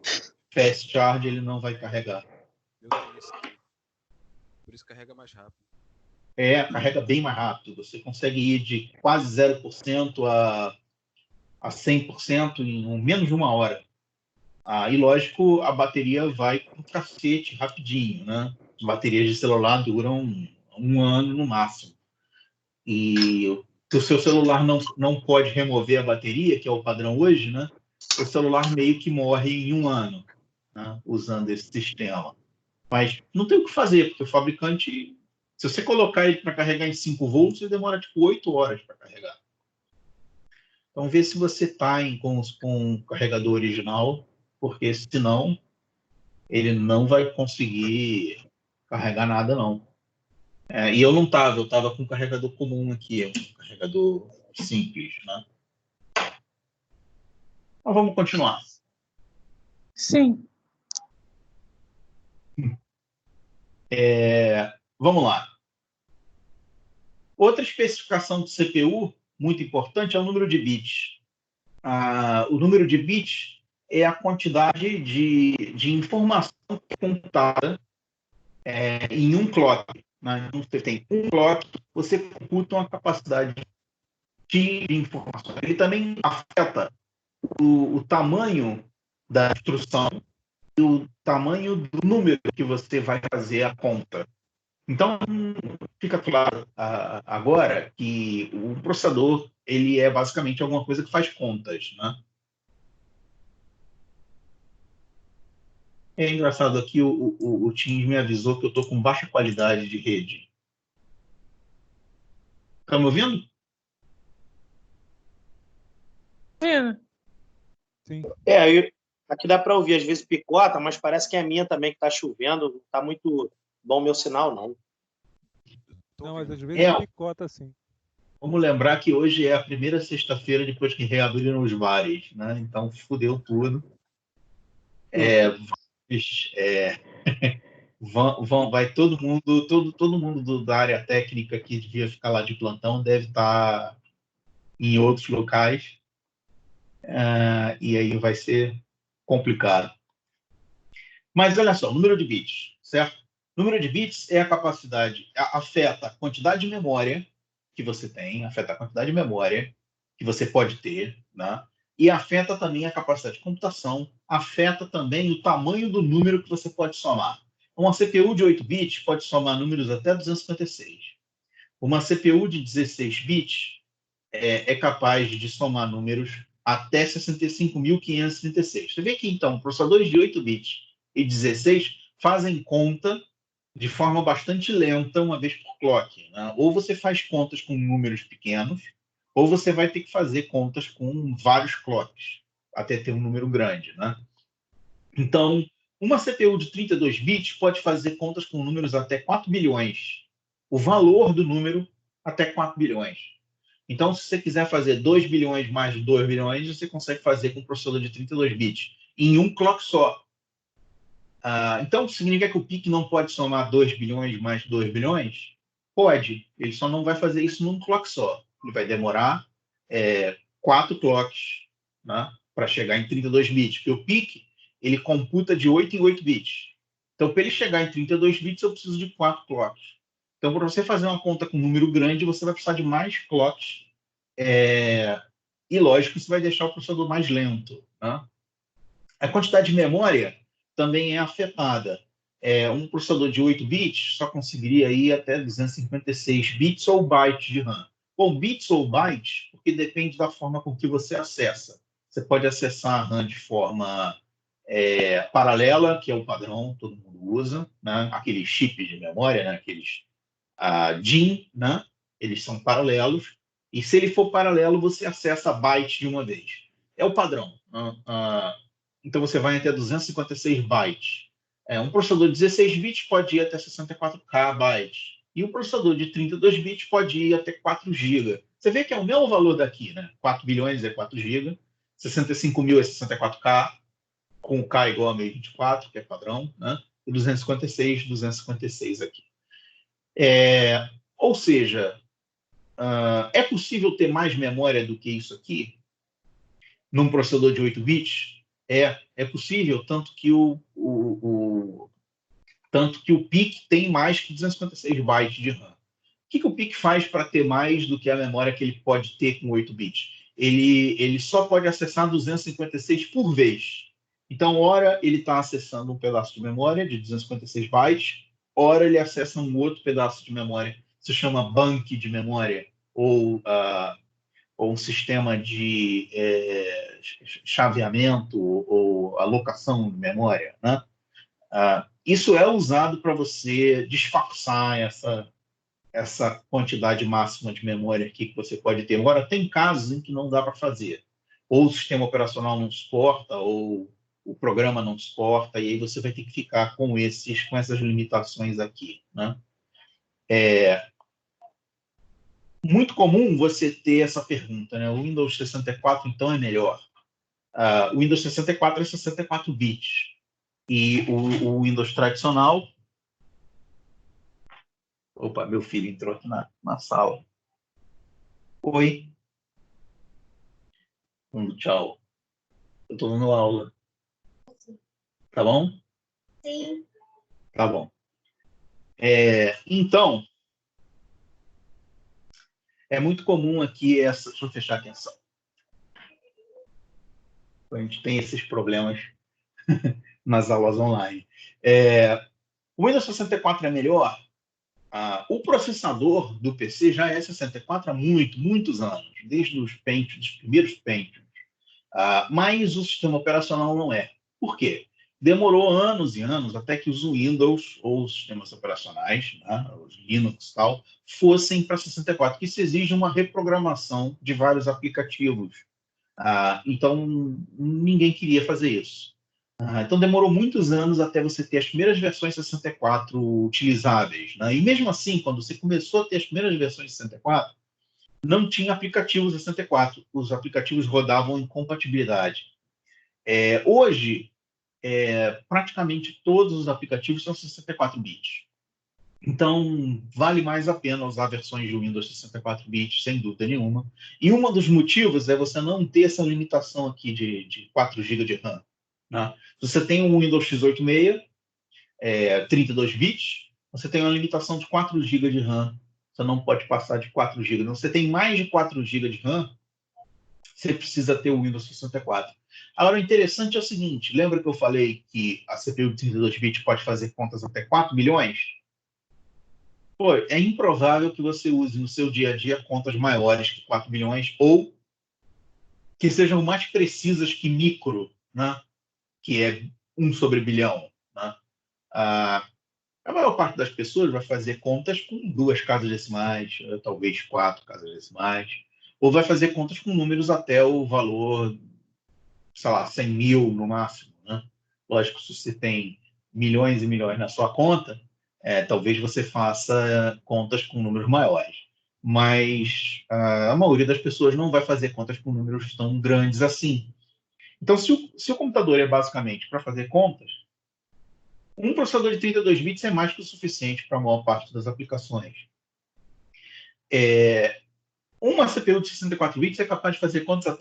fast charge, ele não vai carregar. Eu tenho esse aqui. Por isso carrega mais rápido. Carrega bem mais rápido. Você consegue ir de quase 0% a 100% em menos de 1 hora. E, lógico, a bateria vai para o cacete rapidinho, né? Baterias de celular duram um ano no máximo. E se o seu celular não pode remover a bateria, que é o padrão hoje, né? O celular meio que morre em 1 ano, né? Usando esse sistema. Mas não tem o que fazer, porque o fabricante, se você colocar ele para carregar em 5 volts, ele demora tipo 8 horas para carregar. Então, vê se você está com o carregador original, porque senão ele não vai conseguir carregar nada, não. E eu não estava, eu estava com um carregador comum aqui, um carregador simples, né? Então, vamos continuar. Sim. Vamos lá. Outra especificação do CPU, muito importante, é o número de bits. O número de bits é a quantidade de informação computada em um clock. Né? Então, você tem um clock, você computa uma capacidade de informação. Ele também afeta o tamanho da instrução e o tamanho do número que você vai fazer a conta. Então, fica claro agora que o processador ele é basicamente alguma coisa que faz contas, né? É engraçado aqui, o Teams me avisou que eu estou com baixa qualidade de rede. Está me ouvindo? Sim. Aqui dá para ouvir, às vezes picota, mas parece que é a minha também que está chovendo. Não está muito bom o meu sinal, não. Não, mas às vezes picota assim. Vamos lembrar que hoje é a primeira sexta-feira depois que reabriram os bares, né? Então, fudeu tudo. Vai todo mundo, todo mundo da área técnica que devia ficar lá de plantão deve estar em outros locais. E aí vai ser complicado. Mas olha só, número de bits, certo? Número de bits é a capacidade, afeta a quantidade de memória que você tem, afeta a quantidade de memória que você pode ter, né? E afeta também a capacidade de computação, afeta também o tamanho do número que você pode somar. Uma CPU de 8 bits pode somar números até 256. Uma CPU de 16 bits é capaz de somar números até 65.536. Você vê que, então, processadores de 8 bits e 16 fazem conta de forma bastante lenta uma vez por clock, né? Ou você faz contas com números pequenos, ou você vai ter que fazer contas com vários clocks, até ter um número grande, né? Então, uma CPU de 32 bits pode fazer contas com números até 4 bilhões. O valor do número até 4 bilhões. Então, se você quiser fazer 2 bilhões mais 2 bilhões, você consegue fazer com um processador de 32 bits, em um clock só. Então, significa que o PIC não pode somar 2 bilhões mais 2 bilhões? Pode. Ele só não vai fazer isso num clock só. Ele vai demorar 4 clocks, né, para chegar em 32 bits. Porque o PIC, ele computa de 8 em 8 bits. Então, para ele chegar em 32 bits, eu preciso de 4 clocks. Então, para você fazer uma conta com um número grande, você vai precisar de mais clocks. E, lógico, isso vai deixar o processador mais lento, né? A quantidade de memória também é afetada. Um processador de 8 bits só conseguiria ir até 256 bits ou bytes de RAM. Bom, bits ou bytes, porque depende da forma com que você acessa. Você pode acessar a RAM de forma paralela, que é o padrão, todo mundo usa, né? Aqueles chips de memória, né? Aqueles DIMM, né? Eles são paralelos. E se ele for paralelo, você acessa bytes de uma vez. É o padrão. Então, você vai até 256 bytes. Um processador de 16 bits pode ir até 64K bytes. E um processador de 32 bits pode ir até 4 GB. Você vê que é o mesmo valor daqui, né? 4 bilhões é 4 GB, 65 mil é 64K, com o K igual a 1024, que é padrão, né? E 256 aqui. Ou seja, é possível ter mais memória do que isso aqui? Num processador de 8 bits? É possível, tanto que o PIC tem mais que 256 bytes de RAM. O que o PIC faz para ter mais do que a memória que ele pode ter com 8 bits? Ele só pode acessar 256 por vez. Então, ora ele está acessando um pedaço de memória de 256 bytes, ora ele acessa um outro pedaço de memória, se chama bank de memória, ou um sistema de chaveamento ou alocação de memória, né? Isso é usado para você disfarçar essa quantidade máxima de memória aqui que você pode ter. Agora, tem casos em que não dá para fazer. Ou o sistema operacional não suporta, ou o programa não suporta, e aí você vai ter que ficar com essas limitações aqui, né? Muito comum você ter essa pergunta, né? O Windows 64, então, é melhor. O Windows 64 é 64 bits. E o Windows tradicional... Opa, meu filho entrou aqui na sala. Oi. Tchau. Eu estou dando aula. Tá bom? Sim. Tá bom. Então, é muito comum aqui essa... Deixa eu fechar a atenção. A gente tem esses problemas nas aulas online. O Windows 64 é melhor? O processador do PC já é 64 há muitos anos, desde os primeiros Pentiums. Mas o sistema operacional não é. Por quê? Demorou anos e anos até que os Windows, ou os sistemas operacionais, né, os Linux e tal, fossem para 64, que isso exige uma reprogramação de vários aplicativos. Então, ninguém queria fazer isso. Então, demorou muitos anos até você ter as primeiras versões 64 utilizáveis, né? E mesmo assim, quando você começou a ter as primeiras versões 64, não tinha aplicativo 64. Os aplicativos rodavam em compatibilidade. Hoje, praticamente todos os aplicativos são 64 bits. Então, vale mais a pena usar versões de Windows 64 bits, sem dúvida nenhuma. E um dos motivos é você não ter essa limitação aqui de 4 GB de RAM. Né? Se você tem um Windows x86, 32 bits, você tem uma limitação de 4 GB de RAM. Você não pode passar de 4 GB. Você tem mais de 4 GB de RAM, você precisa ter o Windows 64. Agora, o interessante é o seguinte, lembra que eu falei que a CPU de 32 bits pode fazer contas até 4 milhões? Pô, é improvável que você use no seu dia a dia contas maiores que 4 milhões ou que sejam mais precisas que micro, né? Que é 1 sobre bilhão. Né? A maior parte das pessoas vai fazer contas com 2 casas decimais, talvez 4 casas decimais, ou vai fazer contas com números até o valor, sei lá, 100 mil no máximo. Né? Lógico, se você tem milhões e milhões na sua conta, talvez você faça contas com números maiores. Mas a maioria das pessoas não vai fazer contas com números tão grandes assim. Então, se o computador é basicamente para fazer contas, um processador de 32 bits é mais que o suficiente para a maior parte das aplicações. Uma CPU de 64 bits é capaz de fazer contas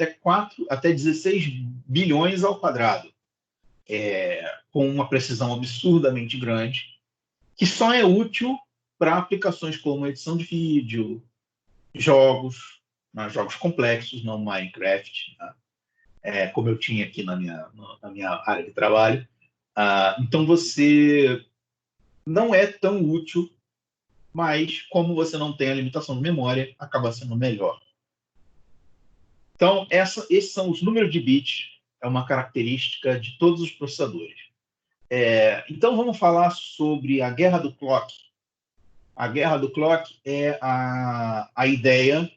até 16 bilhões ao quadrado, com uma precisão absurdamente grande, que só é útil para aplicações como edição de vídeo, jogos complexos, não Minecraft, né? Como eu tinha aqui na minha área de trabalho. Então você não é tão útil, mas como você não tem a limitação de memória, acaba sendo melhor. Então, esses são os números de bits, é uma característica de todos os processadores. Então, vamos falar sobre a guerra do clock. A guerra do clock é a ideia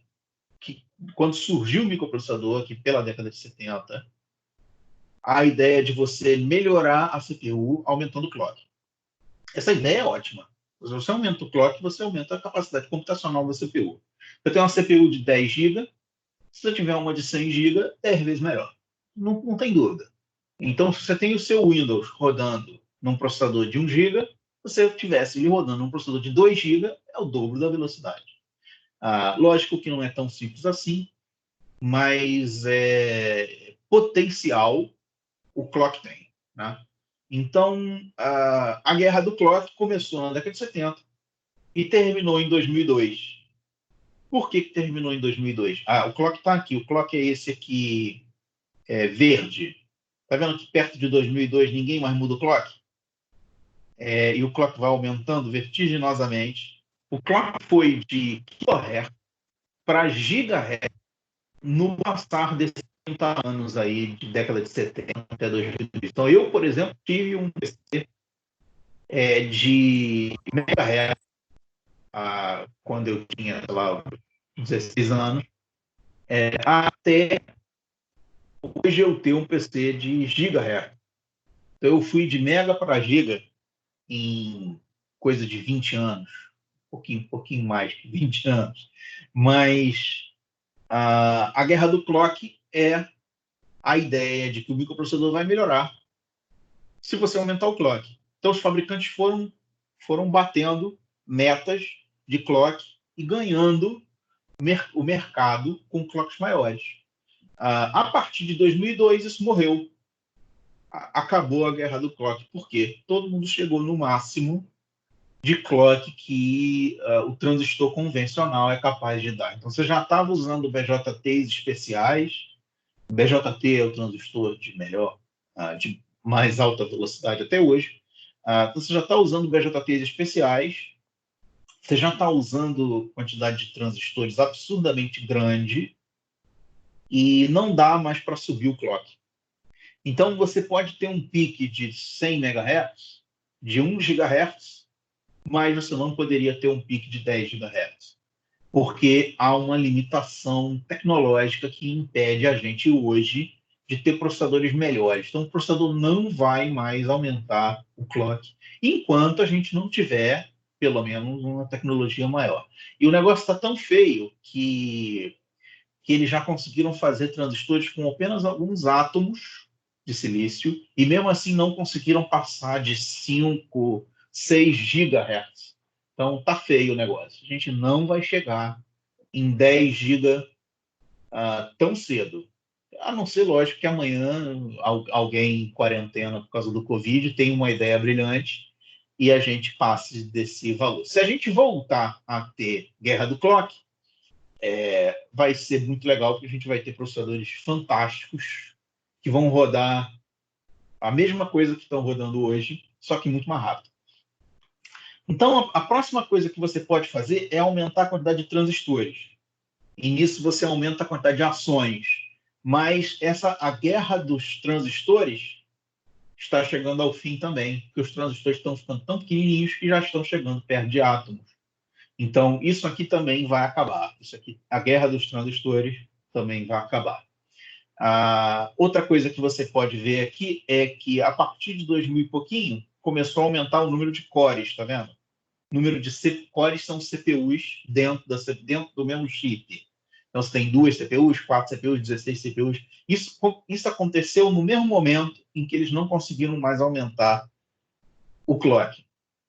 que, quando surgiu o microprocessador, aqui pela década de 70, a ideia de você melhorar a CPU aumentando o clock. Essa ideia é ótima. Se você aumenta o clock, você aumenta a capacidade computacional da CPU. Eu tenho uma CPU de 10 GB, se eu tiver uma de 100 GB, 10 vezes melhor. Não tem dúvida. Então, se você tem o seu Windows rodando num processador de 1 GB, se você tivesse ele rodando num processador de 2 GB, é o dobro da velocidade. Lógico que não é tão simples assim, mas potencial o clock tem. Né? Então, a guerra do clock começou na década de 70 e terminou em 2002. Por que terminou em 2002? O clock está aqui. O clock é esse aqui, verde. Está vendo que perto de 2002 ninguém mais muda o clock? E o clock vai aumentando vertiginosamente. O clock foi de kHz para gigahertz no passar desses 30 anos aí, de década de 70 até 2002. Então, eu, por exemplo, tive um PC de megahertz quando eu tinha, sei lá, 16 anos, até hoje eu tenho um PC de gigahertz. Então, eu fui de mega para giga em coisa de 20 anos, um pouquinho mais que 20 anos. Mas a guerra do clock é a ideia de que o microprocessador vai melhorar se você aumentar o clock. Então, os fabricantes foram batendo metas de clock e ganhando o mercado com clocks maiores. A partir de 2002, isso morreu. Acabou a guerra do clock. Por quê? Todo mundo chegou no máximo de clock que o transistor convencional é capaz de dar. Então, você já estava usando BJTs especiais. BJT é o transistor de mais alta velocidade até hoje. Então, você já está usando BJTs especiais. Você já está usando quantidade de transistores absurdamente grande e não dá mais para subir o clock. Então, você pode ter um pique de 100 MHz, de 1 GHz, mas você não poderia ter um pique de 10 GHz, porque há uma limitação tecnológica que impede a gente hoje de ter processadores melhores. Então, o processador não vai mais aumentar o clock enquanto a gente não tiver pelo menos uma tecnologia maior. E o negócio está tão feio que eles já conseguiram fazer transistores com apenas alguns átomos de silício, e mesmo assim não conseguiram passar de 5, 6 gigahertz. Então tá feio o negócio. A gente não vai chegar em 10 giga tão cedo. A não ser, lógico, que amanhã alguém em quarentena por causa do Covid tem uma ideia brilhante e a gente passe desse valor. Se a gente voltar a ter guerra do clock, vai ser muito legal, porque a gente vai ter processadores fantásticos que vão rodar a mesma coisa que estão rodando hoje, só que muito mais rápido. Então, a próxima coisa que você pode fazer é aumentar a quantidade de transistores. E nisso você aumenta a quantidade de ações. Mas a guerra dos transistores está chegando ao fim também, porque os transistores estão ficando tão pequenininhos que já estão chegando perto de átomos. Então, isso aqui também vai acabar. A guerra dos transistores também vai acabar. Outra coisa que você pode ver aqui é que, a partir de 2000 e pouquinho, começou a aumentar o número de cores, tá vendo? O número de cores são CPUs dentro do mesmo chip. Então, você tem 2 CPUs, 4 CPUs, 16 CPUs. Isso aconteceu no mesmo momento em que eles não conseguiram mais aumentar o clock.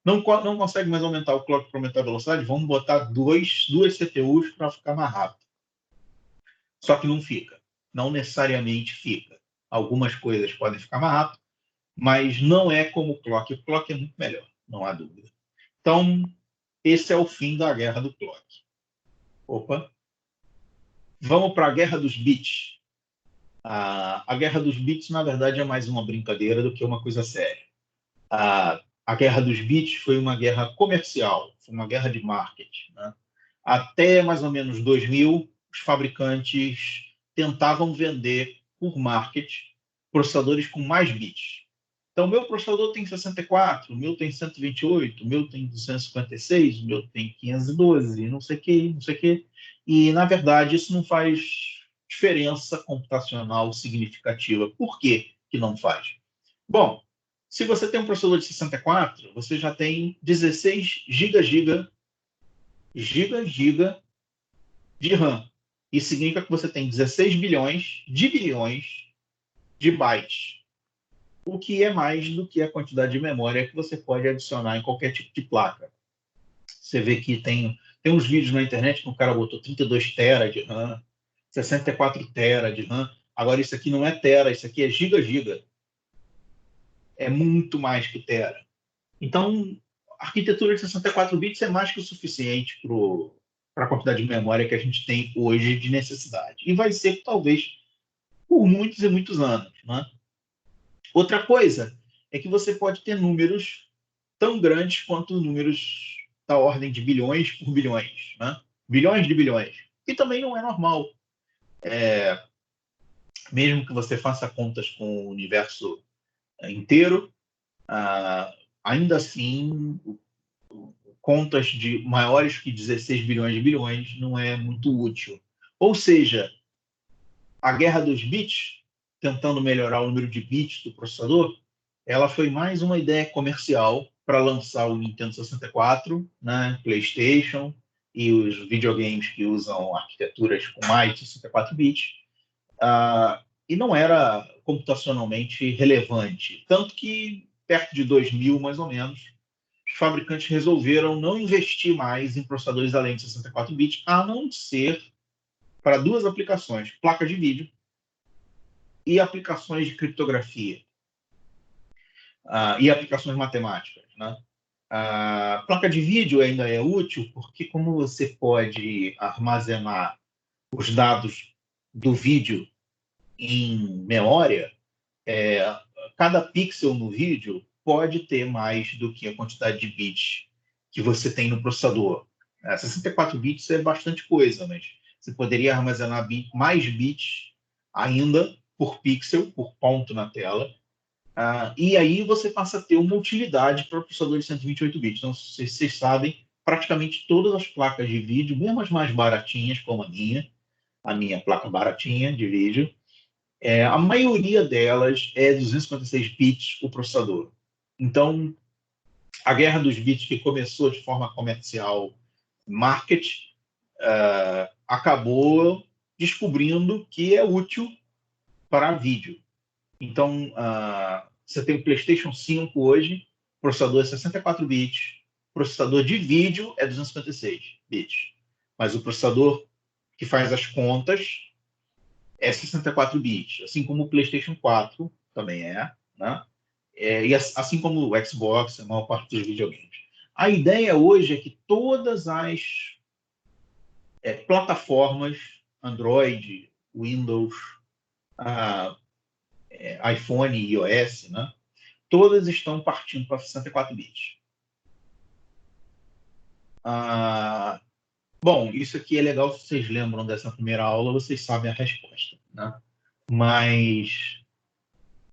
Não consegue mais aumentar o clock para aumentar a velocidade? Vamos botar duas CPUs para ficar mais rápido. Só que não fica. Não necessariamente fica. Algumas coisas podem ficar mais rápido, mas não é como o clock. O clock é muito melhor, não há dúvida. Então, esse é o fim da guerra do clock. Opa! Vamos para a guerra dos bits. A guerra dos bits, na verdade, é mais uma brincadeira do que uma coisa séria. A guerra dos bits foi uma guerra comercial, foi uma guerra de marketing, né? Até mais ou menos 2000, os fabricantes tentavam vender por marketing processadores com mais bits. Então, o meu processador tem 64, o meu tem 128, o meu tem 256, o meu tem 512, não sei o que, não sei o que. E, na verdade, isso não faz diferença computacional significativa. Por que que não faz? Bom, se você tem um processador de 64, você já tem 16 GB de RAM. Isso significa que você tem 16 bilhões de bytes, o que é mais do que a quantidade de memória que você pode adicionar em qualquer tipo de placa. Você vê que tem uns vídeos na internet que o cara botou 32 tera de RAM, 64 tera de RAM. Agora, isso aqui não é tera, isso aqui é giga. É muito mais que tera. Então, a arquitetura de 64 bits é mais que o suficiente para a quantidade de memória que a gente tem hoje de necessidade. E vai ser, talvez, por muitos e muitos anos, né? Outra coisa é que você pode ter números tão grandes quanto números da ordem de bilhões por bilhões, né? Bilhões de bilhões. E também não é normal. Mesmo que você faça contas com o universo inteiro, ainda assim, contas de maiores que 16 bilhões de bilhões não é muito útil. Ou seja, a guerra dos bits, tentando melhorar o número de bits do processador, ela foi mais uma ideia comercial para lançar o Nintendo 64, né, PlayStation e os videogames que usam arquiteturas com mais de 64 bits. E não era computacionalmente relevante. Tanto que, perto de 2000, mais ou menos, os fabricantes resolveram não investir mais em processadores além de 64 bits, a não ser para duas aplicações: placa de vídeo e aplicações de criptografia. E aplicações matemáticas, né? A placa de vídeo ainda é útil porque, como você pode armazenar os dados do vídeo em memória, cada pixel no vídeo pode ter mais do que a quantidade de bits que você tem no processador. 64 bits é bastante coisa, mas você poderia armazenar mais bits ainda por pixel, por ponto na tela. E aí você passa a ter uma utilidade para o processador de 128 bits. Então, vocês sabem, praticamente todas as placas de vídeo, mesmo as mais baratinhas, como a minha placa baratinha de vídeo, a maioria delas é 256 bits o processador. Então, a guerra dos bits que começou de forma comercial, market, acabou descobrindo que é útil para vídeo. Então, você tem o PlayStation 5 hoje, processador é 64 bits, processador de vídeo é 256 bits, mas o processador que faz as contas é 64 bits, assim como o PlayStation 4 também né? E assim como o Xbox, a maior parte dos videogames. A ideia hoje é que todas as plataformas, Android, Windows, iPhone e iOS, né? Todas estão partindo para 64 bits. Bom, isso aqui é legal, se vocês lembram dessa primeira aula, vocês sabem a resposta, né? Mas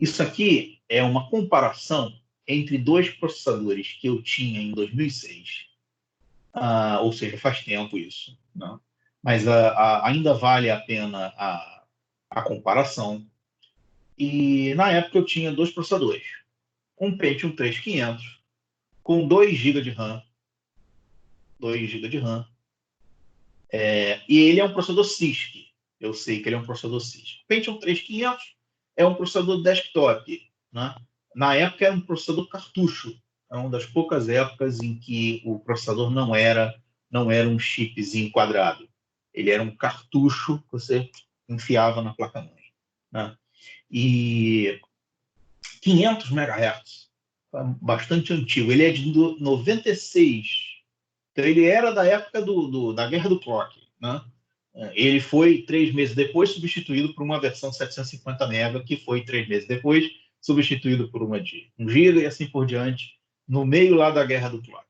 isso aqui é uma comparação entre dois processadores que eu tinha em 2006, ou seja, faz tempo isso, né? Mas ainda vale a pena a comparação. E na época eu tinha dois processadores, um Pentium 3500 com 2 GB de RAM, 2 GB de RAM, e ele é um processador CISC. Eu sei que ele é um processador CISC. Pentium 3500 é um processador desktop, né? Na época era um processador cartucho. É uma das poucas épocas em que o processador não era um chipzinho quadrado. Ele era um cartucho que você enfiava na placa-mãe, né? E 500 MHz, bastante antigo. Ele é de 96. Então, ele era da época da Guerra do Clock, né? Ele foi 3 meses depois substituído por uma versão 750 MB, que foi 3 meses depois substituído por uma de 1 GB e assim por diante, no meio lá da Guerra do Clock.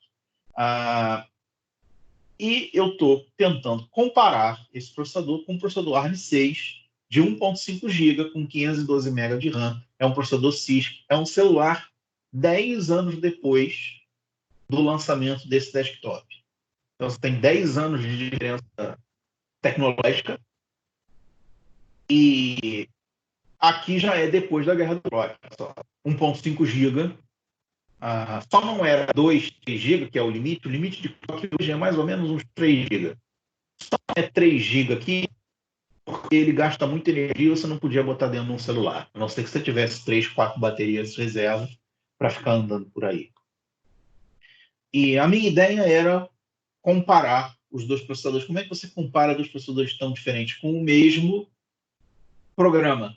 E eu estou tentando comparar esse processador com um processador ARM 6 de 1.5 GB com 512 MB de RAM. É um processador CISC, é um celular 10 anos depois do lançamento desse desktop. Então, você tem 10 anos de diferença tecnológica e aqui já é depois da Guerra do Clock. 1.5 GB. Só não era 2, 3 GB, que é o limite. O limite de clock hoje é mais ou menos uns 3 GB. Só é 3 GB aqui porque ele gasta muita energia e você não podia botar dentro de um celular. A não ser que você tivesse 3, 4 baterias reserva para ficar andando por aí. E a minha ideia era comparar os dois processadores. Como é que você compara dois processadores tão diferentes com o mesmo programa?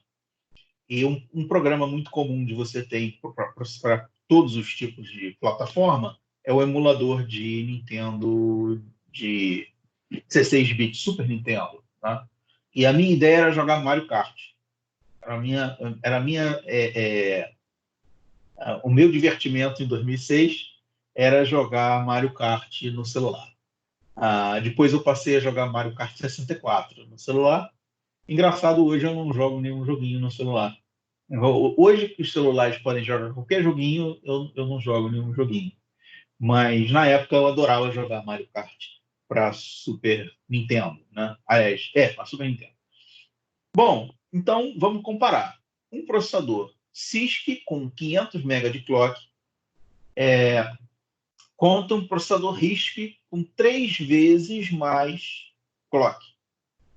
E um programa muito comum de você ter para todos os tipos de plataforma é o emulador de Nintendo de 16 bits, Super Nintendo. Tá? E a minha ideia era jogar Mario Kart. O meu divertimento em 2006 era jogar Mario Kart no celular. Depois eu passei a jogar Mario Kart 64 no celular. Engraçado, hoje eu não jogo nenhum joguinho no celular. Hoje que os celulares podem jogar qualquer joguinho, eu não jogo nenhum joguinho. Mas na época eu adorava jogar Mario Kart para Super Nintendo, né? Aliás, para Super Nintendo. Bom, então vamos comparar. Um processador CISC com 500 MB de clock contra um processador RISC com 3 vezes mais clock.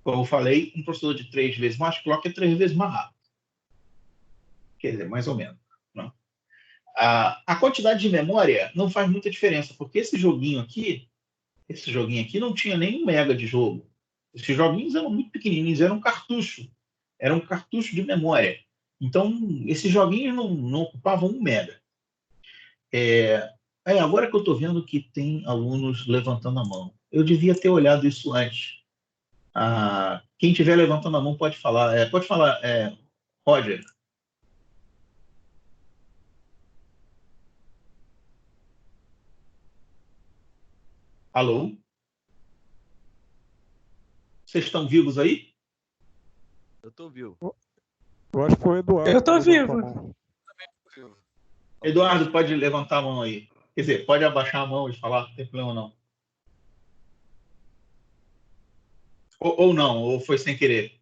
Como eu falei, um processador de 3 vezes mais clock é 3 vezes mais rápido. Quer dizer, mais ou menos. Né? A quantidade de memória não faz muita diferença, porque esse joguinho aqui não tinha nem 1 mega de jogo. Esses joguinhos eram muito pequenininhos, era um cartucho de memória. Então, esses joguinhos não ocupavam 1 mega. Agora que eu estou vendo que tem alunos levantando a mão. Eu devia ter olhado isso antes. Quem estiver levantando a mão pode falar. Pode falar, Roger. Alô? Vocês estão vivos aí? Eu tô vivo. Eu acho que foi o Eduardo. Eu tô que levantou vivo. a mão. Vivo. Eduardo, pode levantar a mão aí. Quer dizer, pode abaixar a mão e falar, não tem problema não. Ou não, ou foi sem querer.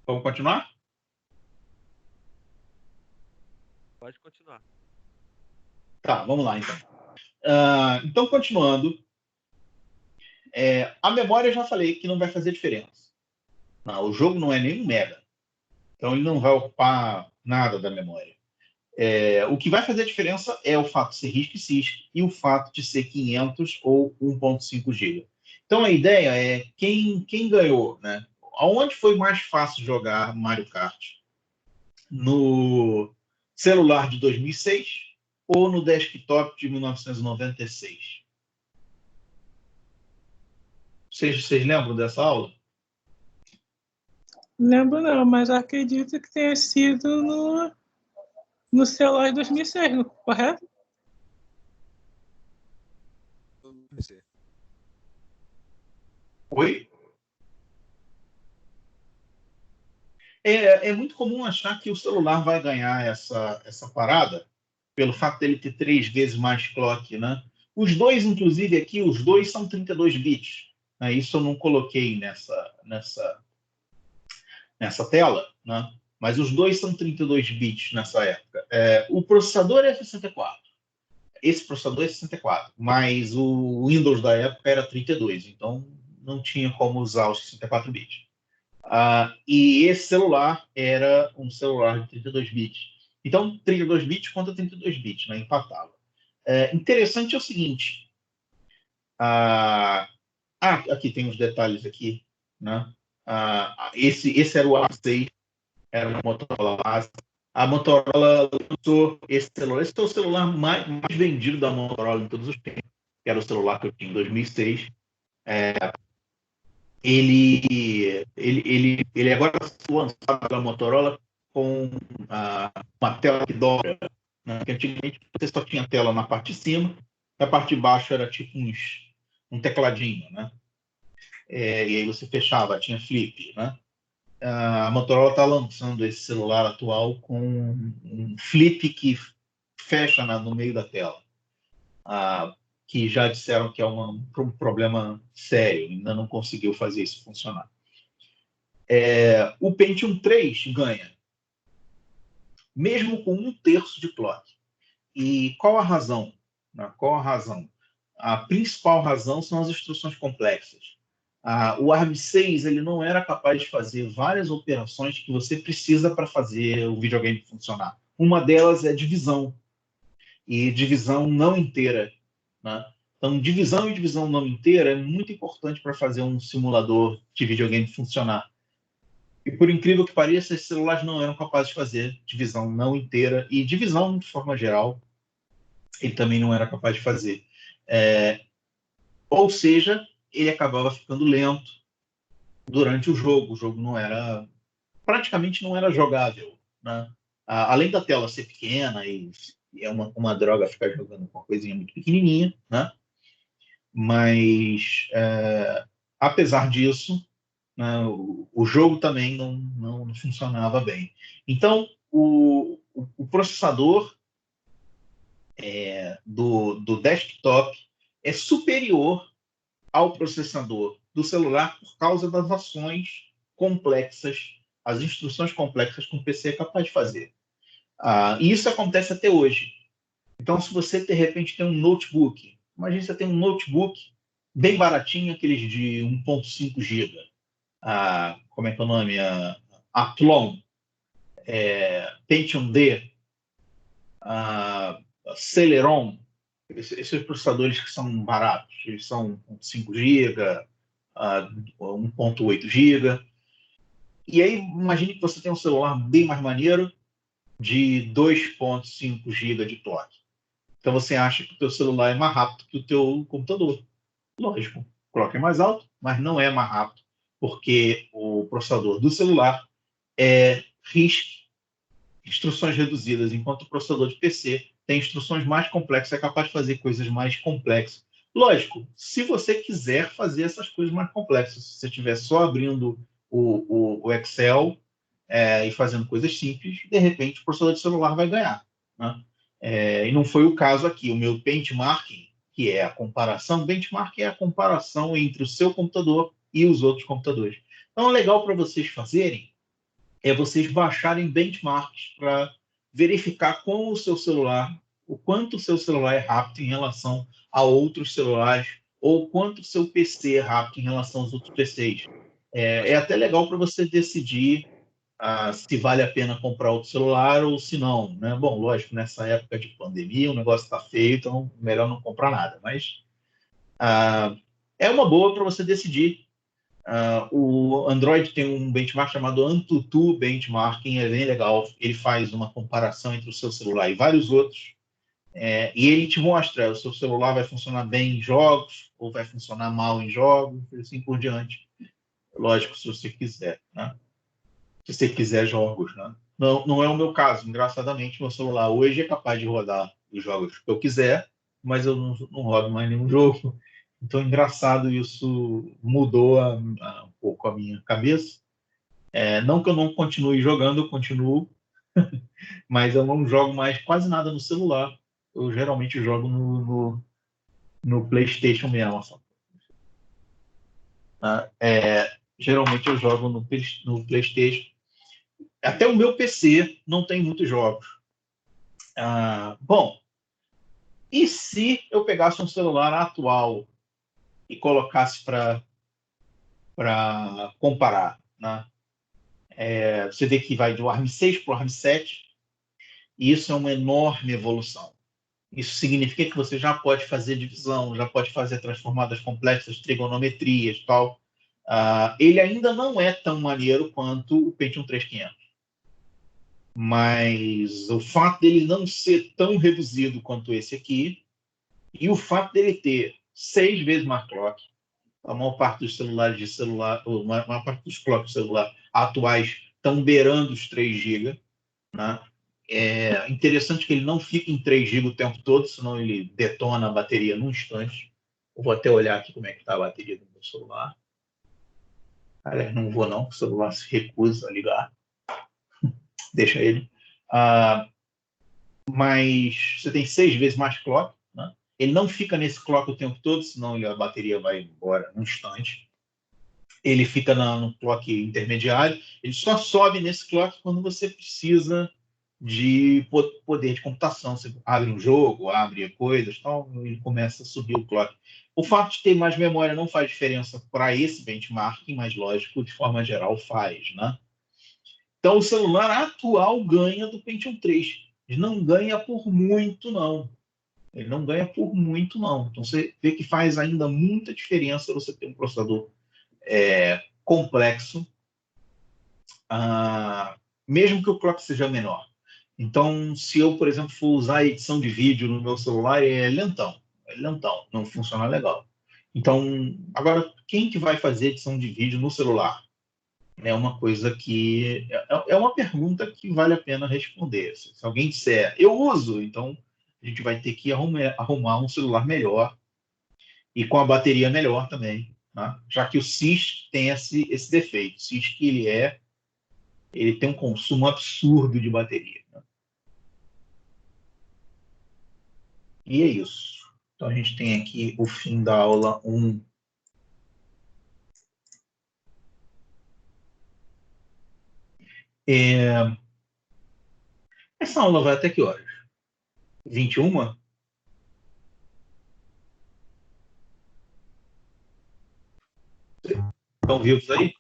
Vamos continuar? Pode continuar. Tá, vamos lá então. Então, continuando. A memória eu já falei que não vai fazer diferença. Não, o jogo não é nem 1 mega. Então, ele não vai ocupar nada da memória. O que vai fazer diferença é o fato de ser RISC-CISC e o fato de ser 500 ou 1.5 GB. Então, a ideia é quem ganhou, né? Aonde foi mais fácil jogar Mario Kart? No celular de 2006 ou no desktop de 1996? Vocês lembram dessa aula? Lembro não, mas acredito que tenha sido no celular de 2006, correto? Oi? É muito comum achar que o celular vai ganhar essa parada pelo fato dele ter 3 vezes mais clock, né? Os dois, inclusive, aqui, os dois são 32 bits. Né? Isso eu não coloquei nessa tela, né? Mas os dois são 32 bits nessa época. O processador é 64. Esse processador é 64, mas o Windows da época era 32, então não tinha como usar os 64 bits. E esse celular era um celular de 32 bits. Então, 32 bits contra 32 bits, né? Empatava. Interessante é o seguinte. Aqui tem os detalhes aqui, né? Esse era o A6, era uma Motorola A6. A Motorola lançou esse celular. Esse é o celular mais vendido da Motorola em todos os tempos, que era o celular que eu tinha em 2006. Ele agora foi lançado pela Motorola com uma tela que dobra. Né? Porque antigamente você só tinha tela na parte de cima, e a parte de baixo era tipo um tecladinho, né? E aí você fechava, tinha flip, né? A Motorola está lançando esse celular atual com um flip que fecha no meio da tela. Que já disseram que é um problema sério, ainda não conseguiu fazer isso funcionar. O Pentium 3 ganha, mesmo com 1/3 de clock. E qual a razão? Qual a razão? A principal razão são as instruções complexas. O ARM6 ele não era capaz de fazer várias operações que você precisa para fazer o videogame funcionar. Uma delas é divisão, e divisão não inteira. Né? Então, divisão e divisão não inteira é muito importante para fazer um simulador de videogame funcionar. E por incrível que pareça, esses celulares não eram capazes de fazer divisão não inteira, e divisão de forma geral, ele também não era capaz de fazer. Ou seja, ele acabava ficando lento durante o jogo. O jogo praticamente não era jogável. Né? Além da tela ser pequena e é uma droga ficar jogando com uma coisinha muito pequenininha, né? Mas, apesar disso, né, o jogo também não funcionava bem. Então, o processador do desktop é superior ao processador do celular por causa das ações complexas, as instruções complexas que o PC é capaz de fazer. E isso acontece até hoje. Então, se você, de repente, tem um notebook, imagine você tem um notebook bem baratinho, aqueles de 1.5 GB. Como é que é o nome? Athlon, Pentium D, Celeron, esses processadores que são baratos, eles são 5 GB, 1.8 GB. E aí, imagine que você tem um celular bem mais maneiro de 2.5 GB de clock. Então você acha que o teu celular é mais rápido que o teu computador. Lógico, o clock é mais alto, mas não é mais rápido, porque o processador do celular é RISC, instruções reduzidas, enquanto o processador de PC tem instruções mais complexas, é capaz de fazer coisas mais complexas. Lógico, se você quiser fazer essas coisas mais complexas, se você estiver só abrindo o Excel e fazendo coisas simples, de repente o processador de celular vai ganhar. Né? E não foi o caso aqui. O meu benchmarking, que é a comparação, benchmark é a comparação entre o seu computador e os outros computadores. Então é legal para vocês fazerem é vocês baixarem benchmarks para verificar com o seu celular o quanto o seu celular é rápido em relação a outros celulares ou quanto o seu PC é rápido em relação aos outros PCs. É até legal para você decidir se vale a pena comprar outro celular ou se não, né? Bom, lógico, nessa época de pandemia o negócio está feio, então melhor não comprar nada, mas é uma boa para você decidir. O Android tem um benchmark chamado AnTuTu Benchmarking, é bem legal. Ele faz uma comparação entre o seu celular e vários outros, e ele te mostra: o seu celular vai funcionar bem em jogos ou vai funcionar mal em jogos, e assim por diante. Lógico, se você quiser, né? Se você quiser jogos, né? Não, não é o meu caso. Engraçadamente, meu celular hoje é capaz de rodar os jogos que eu quiser, mas eu não rodo mais nenhum jogo. Então, engraçado, isso mudou um pouco a minha cabeça. Não que eu não continue jogando, eu continuo, mas eu não jogo mais quase nada no celular. Eu geralmente jogo no PlayStation mesmo. Geralmente eu jogo no PlayStation. Até o meu PC não tem muitos jogos. Bom, e se eu pegasse um celular atual e colocasse para comparar, né? Você vê que vai do ARM 6 para o ARM 7, e isso é uma enorme evolução. Isso significa que você já pode fazer divisão, já pode fazer transformadas complexas, trigonometrias, tal. Ele ainda não é tão maneiro quanto o Pentium 3500. Mas o fato dele não ser tão reduzido quanto esse aqui, e o fato dele ter 6 vezes mais clock, a maior parte dos celulares a maior parte dos clocks de celular atuais estão beirando os 3 GB, né? É interessante que ele não fica em 3 GB o tempo todo, senão ele detona a bateria num instante. Eu vou até olhar aqui como é que está a bateria do meu celular. Aliás, não vou não, porque o celular se recusa a ligar. Deixa ele. Mas você tem 6 vezes mais clock, né? Ele não fica nesse clock o tempo todo, senão a bateria vai embora num instante. Ele fica no clock intermediário. Ele só sobe nesse clock quando você precisa de poder de computação. Você abre um jogo, abre coisas, tal, ele começa a subir o clock. O fato de ter mais memória não faz diferença para esse benchmarking, mas, lógico, de forma geral faz, né? Então, o celular atual ganha do Pentium 3. Ele não ganha por muito, não. Ele não ganha por muito, não. Então, você vê que faz ainda muita diferença você ter um processador complexo, mesmo que o clock seja menor. Então, se eu, por exemplo, for usar a edição de vídeo no meu celular, é lentão, não funciona legal. Então, agora, quem que vai fazer edição de vídeo no celular? É uma coisa que... É uma pergunta que vale a pena responder. Se alguém disser, eu uso, então a gente vai ter que arrumar um celular melhor e com a bateria melhor também, né? Já que o CISC tem esse defeito. O CISC, ele tem um consumo absurdo de bateria, né? E é isso. Então, a gente tem aqui o fim da aula 1. Essa aula vai até que horas? 21? Estão vivos aí?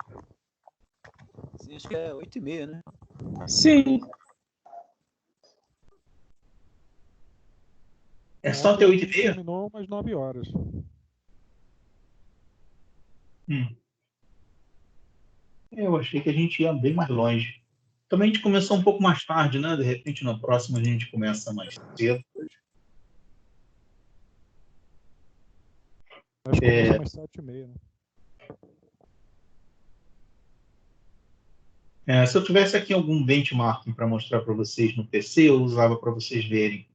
Sim, acho que é 8h30, né? Sim. É só até 8h30? Terminou umas 9 horas. Eu achei que a gente ia bem mais longe. Também a gente começou um pouco mais tarde, né? De repente, na próxima, a gente começa mais cedo. Acho que começa umas 7h30, né? Se eu tivesse aqui algum benchmarking para mostrar para vocês no PC, eu usava para vocês verem.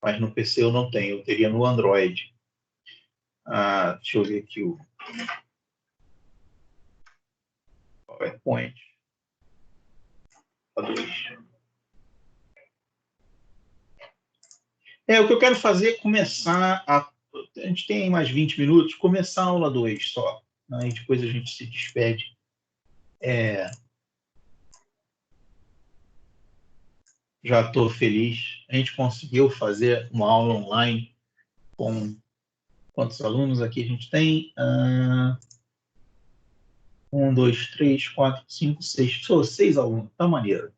Mas no PC eu não tenho, eu teria no Android. Deixa eu ver aqui o PowerPoint. O que eu quero fazer é começar a gente tem mais 20 minutos, começar a aula 2 só, né? E depois a gente se despede. já estou feliz. A gente conseguiu fazer uma aula online com quantos alunos aqui a gente tem? 1, 2, 3, 4, 5, 6. São 6 alunos, tá maneiro.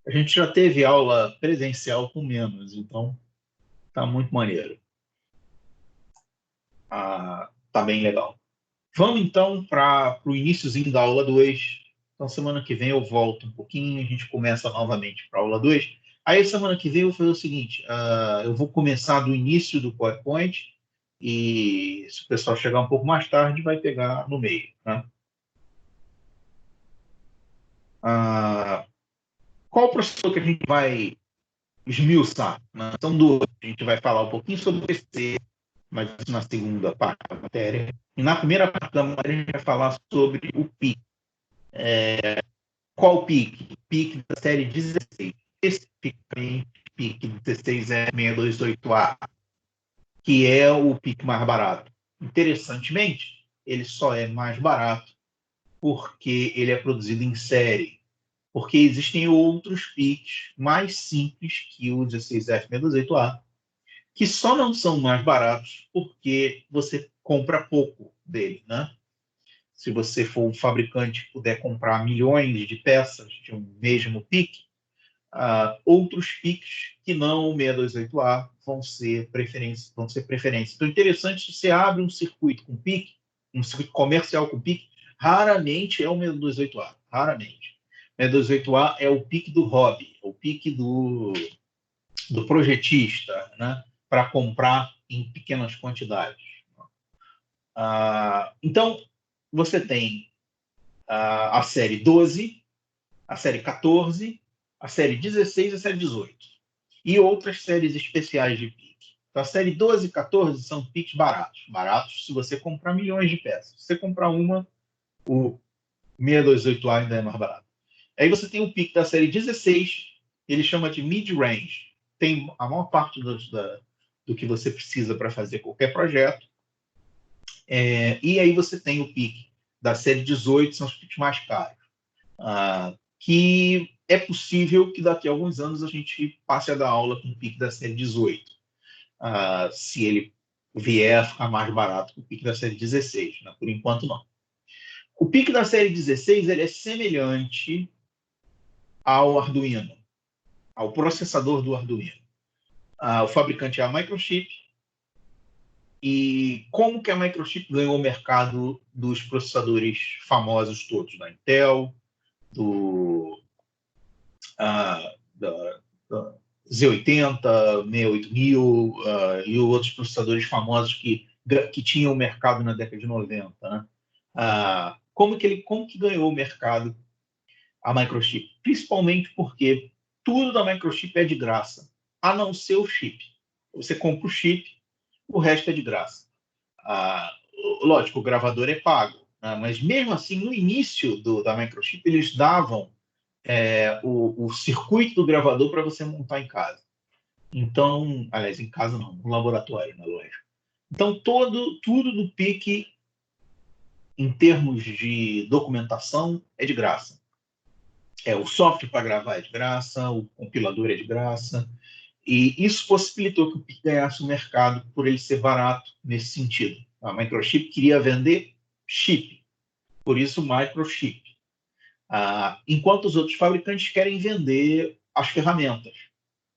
A gente já teve aula presencial com menos, então tá muito maneiro. Tá bem legal. Vamos então para o iniciozinho da aula 2. Então, semana que vem eu volto um pouquinho, a gente começa novamente para a aula 2. Aí, semana que vem eu vou fazer o seguinte, eu vou começar do início do PowerPoint e se o pessoal chegar um pouco mais tarde, vai pegar no meio, né? Qual o processador que a gente vai esmiuçar? Né? São duas. A gente vai falar um pouquinho sobre o PC, mas isso na segunda parte da matéria. E na primeira parte da matéria a gente vai falar sobre o PIC. Qual o PIC? PIC da série 16. Especificamente, PIC 16E628A, que é o PIC mais barato. Interessantemente, ele só é mais barato porque ele é produzido em série. Porque existem outros PICs mais simples que o 16F628A, que só não são mais baratos porque você compra pouco dele, né? Se você for um fabricante e puder comprar milhões de peças de um mesmo PIC, outros PICs que não o 628A vão ser preferência. Então, interessante, se você abre um circuito com PIC, um circuito comercial com PIC, raramente é o 628A, raramente. O 628A é o PIC do hobby, o PIC do projetista, né? Para comprar em pequenas quantidades. Então, você tem a série 12, a série 14, a série 16 e a série 18. E outras séries especiais de PIC. Então, a série 12 e 14 são PICs baratos. Baratos se você comprar milhões de peças. Se você comprar uma, o 628A ainda é mais barato. Aí você tem o PIC da série 16, ele chama de mid-range. Tem a maior parte do que você precisa para fazer qualquer projeto. E aí você tem o PIC da série 18, são os PICs mais caros. Que é possível que daqui a alguns anos a gente passe a dar aula com o PIC da série 18. Se ele vier a ficar mais barato que o PIC da série 16. Né? Por enquanto, não. O PIC da série 16 ele é semelhante ao Arduino, ao processador do Arduino. O fabricante é a Microchip. E como que a Microchip ganhou o mercado dos processadores famosos todos, da Intel, do Z80, 68000 e outros processadores famosos que tinham o mercado na década de 90. Né? Como que ganhou o mercado a Microchip? Principalmente porque tudo da Microchip é de graça, a não ser o chip. Você compra o chip, o resto é de graça. Lógico, o gravador é pago, né? Mas mesmo assim, no início da Microchip, eles davam o circuito do gravador para você montar em casa. Então, aliás, em casa não, no laboratório, na loja. Então, tudo do PIC, em termos de documentação, é de graça. O software para gravar é de graça, o compilador é de graça, e isso possibilitou que o PIC ganhasse o mercado por ele ser barato nesse sentido. A Microchip queria vender chip, por isso Microchip. Enquanto os outros fabricantes querem vender as ferramentas.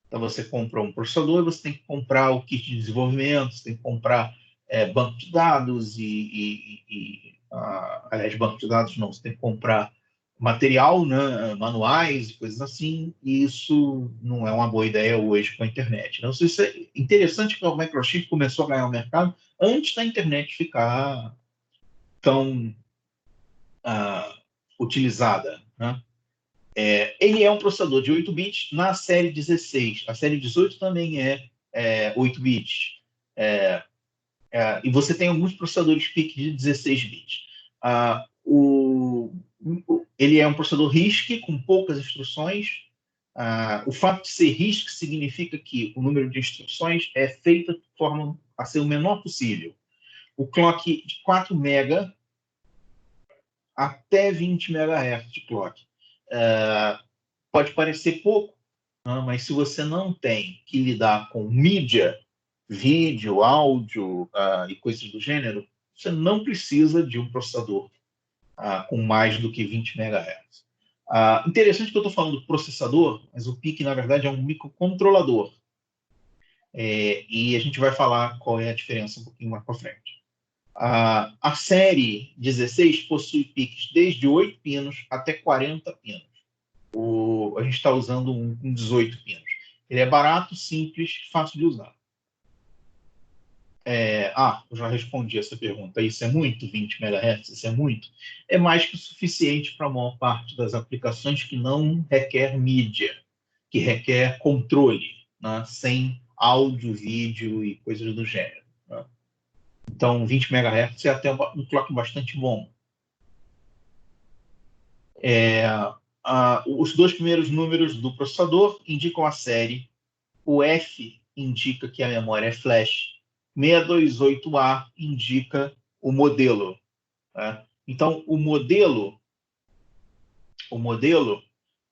Então, você compra um processador, você tem que comprar o kit de desenvolvimento, você tem que comprar banco de dados aliás, banco de dados não, você tem que comprar material, né, manuais e coisas assim, e isso não é uma boa ideia hoje com a internet. Então, isso é interessante que a Microchip começou a ganhar o mercado antes da internet ficar tão utilizada. Né? Ele é um processador de 8 bits na série 16. A série 18 também é 8 bits. E você tem alguns processadores PIC de 16 bits. Ele é um processador RISC com poucas instruções. O fato de ser RISC significa que o número de instruções é feito de forma a ser o menor possível. O clock de 4 MB até 20 MHz de clock. Pode parecer pouco, Mas se você não tem que lidar com mídia, vídeo, áudio e coisas do gênero, você não precisa de um processador com mais do que 20 MHz. Interessante que eu estou falando do processador, mas o PIC, na verdade, é um microcontrolador. E a gente vai falar qual é a diferença um pouquinho mais para frente. A série 16 possui PICs desde 8 pinos até 40 pinos. A gente está usando um com 18 pinos. Ele é barato, simples, fácil de usar. Eu já respondi essa pergunta. Isso é muito? 20 MHz? Isso é muito? É mais que o suficiente para a maior parte das aplicações que não requer mídia, que requer controle, né? Sem áudio, vídeo e coisas do gênero. Né? Então, 20 MHz é até um clock bastante bom. Os dois primeiros números do processador indicam a série. O F indica que a memória é flash. 628A indica o modelo. Tá? Então, o modelo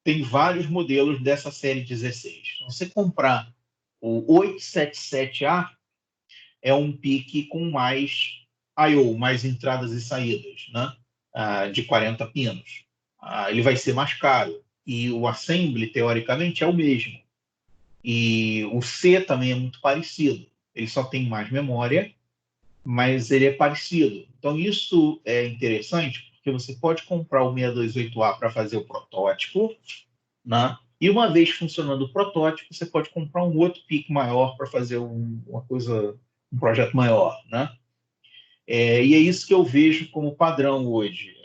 tem vários modelos dessa série 16. Então, você comprar o 877A, é um PIC com mais I/O, mais entradas e saídas, né? De 40 pinos. Ele vai ser mais caro. E o assembly, teoricamente, é o mesmo. E o C também é muito parecido. Ele só tem mais memória, mas ele é parecido. Então, isso é interessante, porque você pode comprar o 628A para fazer o protótipo, né? E uma vez funcionando o protótipo, você pode comprar um outro PIC maior para fazer um projeto maior, né? E é isso que eu vejo como padrão hoje.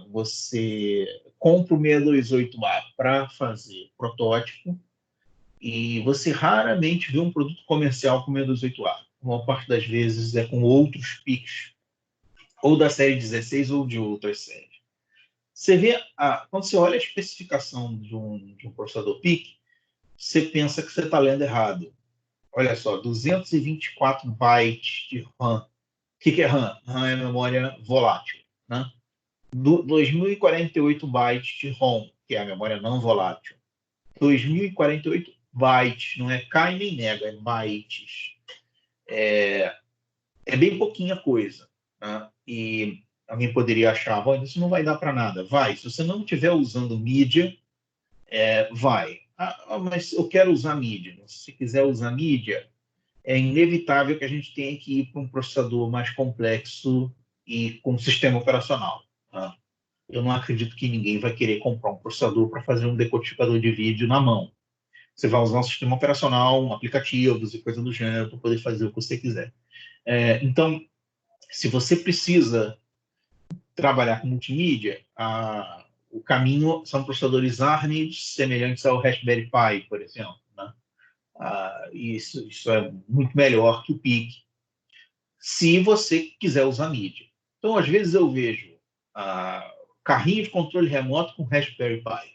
Você compra o 628A para fazer protótipo e você raramente vê um produto comercial com 628A. A maior parte das vezes é com outros PICs, ou da série 16 ou de outras séries. Você vê, quando você olha a especificação de um processador PIC, você pensa que você está lendo errado. Olha só, 224 bytes de RAM. O que é RAM? RAM é memória volátil. Né? 2048 bytes de ROM, que é a memória não volátil. 2048 bytes, não é K nem mega, é bytes. É bem pouquinha coisa. Né? E alguém poderia achar, isso não vai dar para nada. Vai, se você não estiver usando mídia, vai. Mas eu quero usar mídia. Se quiser usar mídia, é inevitável que a gente tenha que ir para um processador mais complexo e com sistema operacional. Tá? Eu não acredito que ninguém vai querer comprar um processador para fazer um decodificador de vídeo na mão. Você vai usar um sistema operacional, aplicativos e coisa do gênero para poder fazer o que você quiser. Então, se você precisa trabalhar com multimídia, o caminho são processadores ARM semelhantes ao Raspberry Pi, por exemplo. Né? Isso é muito melhor que o PIC, se você quiser usar mídia. Então, às vezes eu vejo carrinho de controle remoto com Raspberry Pi.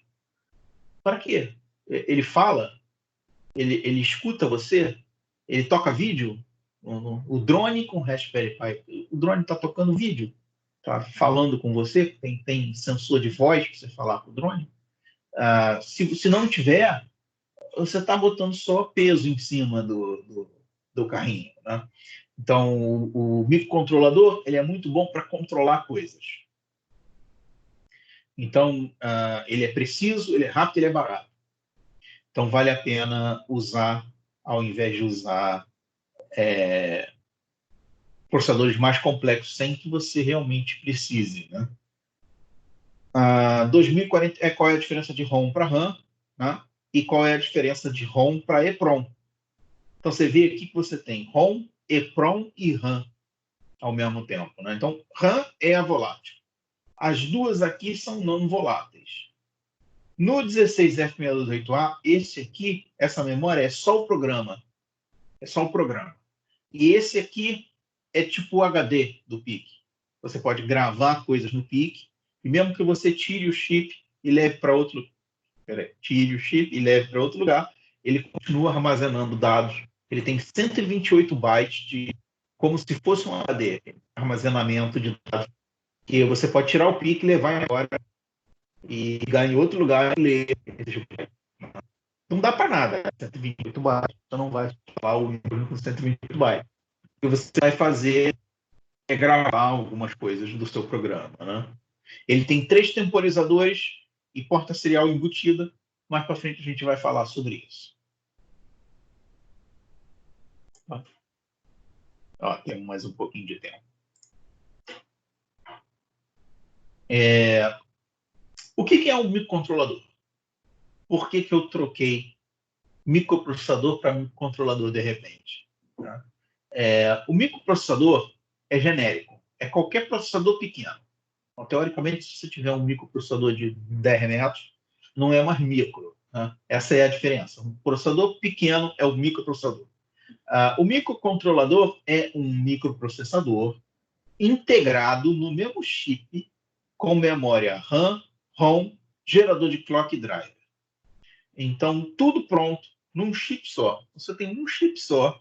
Para quê? Ele fala, ele escuta você, ele toca vídeo. O drone com Raspberry Pi, o drone está tocando vídeo, está falando com você, tem sensor de voz para você falar com o drone. Se não tiver, você está botando só peso em cima do carrinho. Né? Então, o microcontrolador ele é muito bom para controlar coisas. Então, ele é preciso, ele é rápido, ele é barato. Então, vale a pena usar, ao invés de usar processadores mais complexos, sem que você realmente precise. Né? 2040, qual é a diferença de ROM para RAM? Né? E qual é a diferença de ROM para EEPROM? Então, você vê aqui que você tem ROM, EEPROM e RAM ao mesmo tempo. Né? Então, RAM é a volátil. As duas aqui são não voláteis. No 16F628A, essa memória é só o programa. É só o programa. E esse aqui é tipo o HD do PIC. Você pode gravar coisas no PIC, e mesmo que você tire o chip e leve para outro lugar, ele continua armazenando dados. Ele tem 128 bytes como se fosse um HD, armazenamento de dados, que você pode tirar o PIC e levar embora e ligar em outro lugar e ler. Não dá para nada, 128 bytes. Você não vai falar o Windows com 128 bytes. O que você vai fazer é gravar algumas coisas do seu programa, né? Ele tem 3 temporizadores e porta serial embutida. Mais para frente a gente vai falar sobre isso. Ó, temos mais um pouquinho de tempo. O que é um microcontrolador? Por que eu troquei microprocessador para microcontrolador de repente? Tá? O microprocessador é genérico. É qualquer processador pequeno. Então, teoricamente, se você tiver um microprocessador de 10 metros, não é mais micro. Né? Essa é a diferença. Um processador pequeno é o microprocessador. O microcontrolador é um microprocessador integrado no mesmo chip com memória RAM, ROM, gerador de clock e driver. Então, tudo pronto num chip só. Você tem um chip só.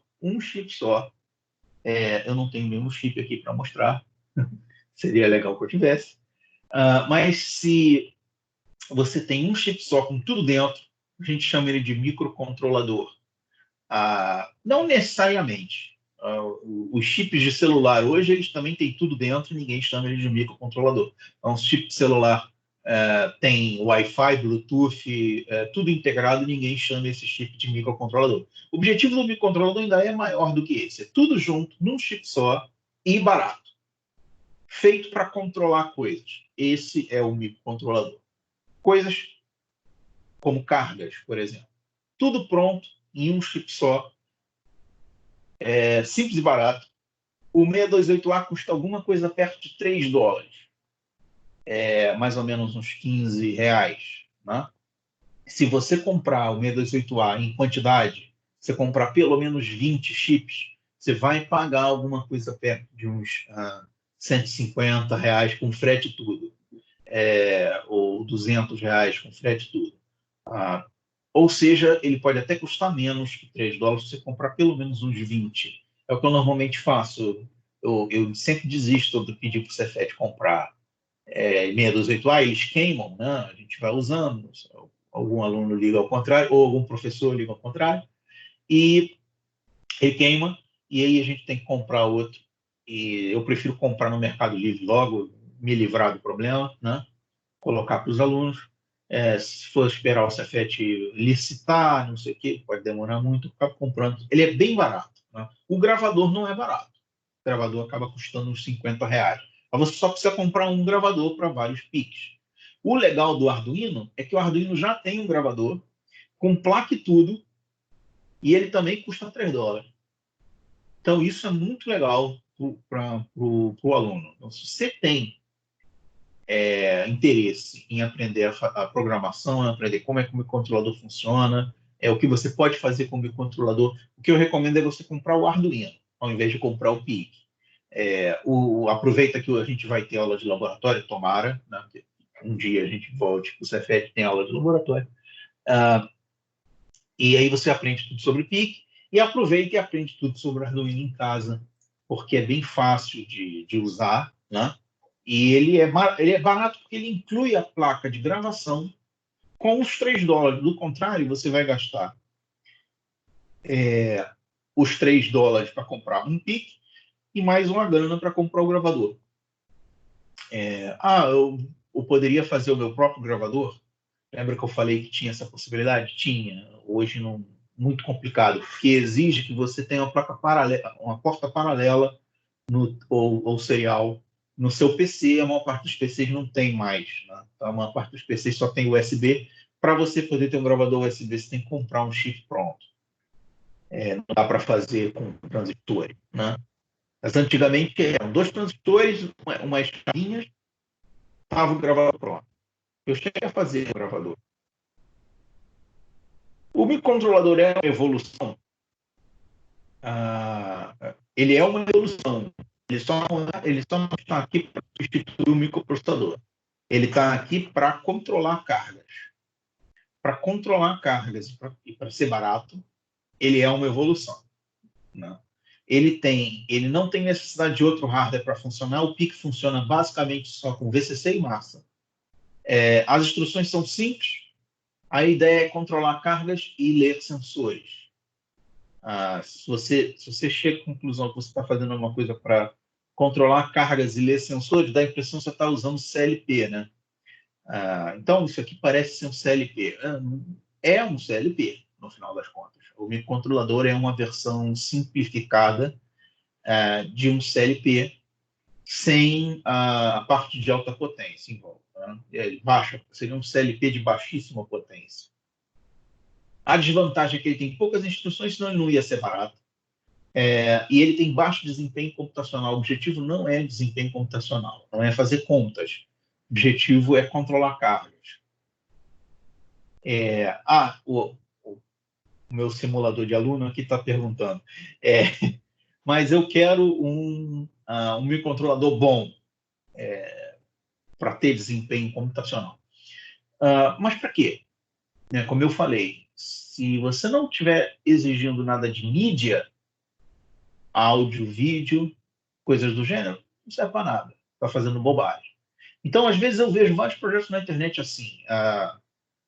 Eu não tenho nenhum chip aqui para mostrar. Seria legal que eu tivesse. Mas se você tem um chip só com tudo dentro, a gente chama ele de microcontrolador. Não necessariamente. Os chips de celular hoje, eles também têm tudo dentro e ninguém chama ele de microcontrolador. Então, os chips de celular tem Wi-Fi, Bluetooth, tudo integrado e ninguém chama esse chip de microcontrolador. O objetivo do microcontrolador ainda é maior do que esse. É tudo junto, num chip só e barato. Feito para controlar coisas. Esse é o microcontrolador. Coisas como cargas, por exemplo. Tudo pronto em um chip só. Simples e barato. O 628A custa alguma coisa perto de $3. Mais ou menos uns R$15. Né? Se você comprar o 628A em quantidade, você comprar pelo menos 20 chips, você vai pagar alguma coisa perto de uns R$150 com frete e tudo. Ou R$200 com frete e tudo. Ou seja, ele pode até custar menos que $3 se você comprar pelo menos uns 20. É o que eu normalmente faço. Eu sempre desisto de pedir para o Cefet comprar 628A, eles queimam, né? A gente vai usando. Algum aluno liga ao contrário, ou algum professor liga ao contrário, e ele queima, e aí a gente tem que comprar outro. E eu prefiro comprar no Mercado Livre logo, me livrar do problema, né? Colocar para os alunos. Se for esperar o Cefet licitar, não sei o quê, pode demorar muito, ficar comprando. Ele é bem barato. Né? O gravador não é barato. O gravador acaba custando uns R$50. Mas você só precisa comprar um gravador para vários PICs. O legal do Arduino é que o Arduino já tem um gravador com placa e tudo, e ele também custa $3. Então, isso é muito legal para o aluno. Então, se você tem interesse em aprender a programação, aprender como é que o microcontrolador funciona, o que você pode fazer com o microcontrolador, o que eu recomendo é você comprar o Arduino, ao invés de comprar o PIC. Aproveita que a gente vai ter aula de laboratório, tomara, né, que um dia a gente volte, o Cefet tem aula de laboratório. E aí você aprende tudo sobre PIC e aproveita e aprende tudo sobre Arduino em casa, porque é bem fácil de usar, né? E ele é barato porque ele inclui a placa de gravação com os $3. Do contrário, você vai gastar os $3 para comprar um PIC e mais uma grana para comprar o gravador. Eu poderia fazer o meu próprio gravador? Lembra que eu falei que tinha essa possibilidade? Tinha. Hoje não, muito complicado, porque exige que você tenha uma placa paralela, uma porta paralela ou serial no seu PC. A maior parte dos PCs não tem mais. Né? Então, a maior parte dos PCs só tem USB. Para você poder ter um gravador USB, você tem que comprar um chip pronto. Não dá para fazer com transistores. Né? Mas antigamente eram 2 transistores, umas chavinhas, estava o gravador pronto. Eu cheguei a fazer o gravador. O microcontrolador é uma evolução. Ele é uma evolução. Ele só não está aqui para substituir o microprocessador. Ele está aqui para controlar cargas. Para controlar cargas e para ser barato, ele é uma evolução. Né? Ele não tem necessidade de outro hardware para funcionar. O PIC funciona basicamente só com VCC e massa. As instruções são simples. A ideia é controlar cargas e ler sensores. Se você chega à conclusão que você está fazendo alguma coisa para controlar cargas e ler sensores, dá a impressão que você está usando CLP, né? Então, isso aqui parece ser um CLP. É um CLP, no final das contas. O microcontrolador é uma versão simplificada de um CLP sem a parte de alta potência em volta. Baixa, seria um CLP de baixíssima potência. A desvantagem é que ele tem poucas instruções, senão ele não ia ser barato. E ele tem baixo desempenho computacional. O objetivo não é desempenho computacional, não é fazer contas. O objetivo é controlar cargas. O meu simulador de aluno aqui está perguntando. Mas eu quero um microcontrolador bom para ter desempenho computacional. Mas para quê? Como eu falei, se você não estiver exigindo nada de mídia, áudio, vídeo, coisas do gênero, não serve para nada. Está fazendo bobagem. Então, às vezes, eu vejo vários projetos na internet assim.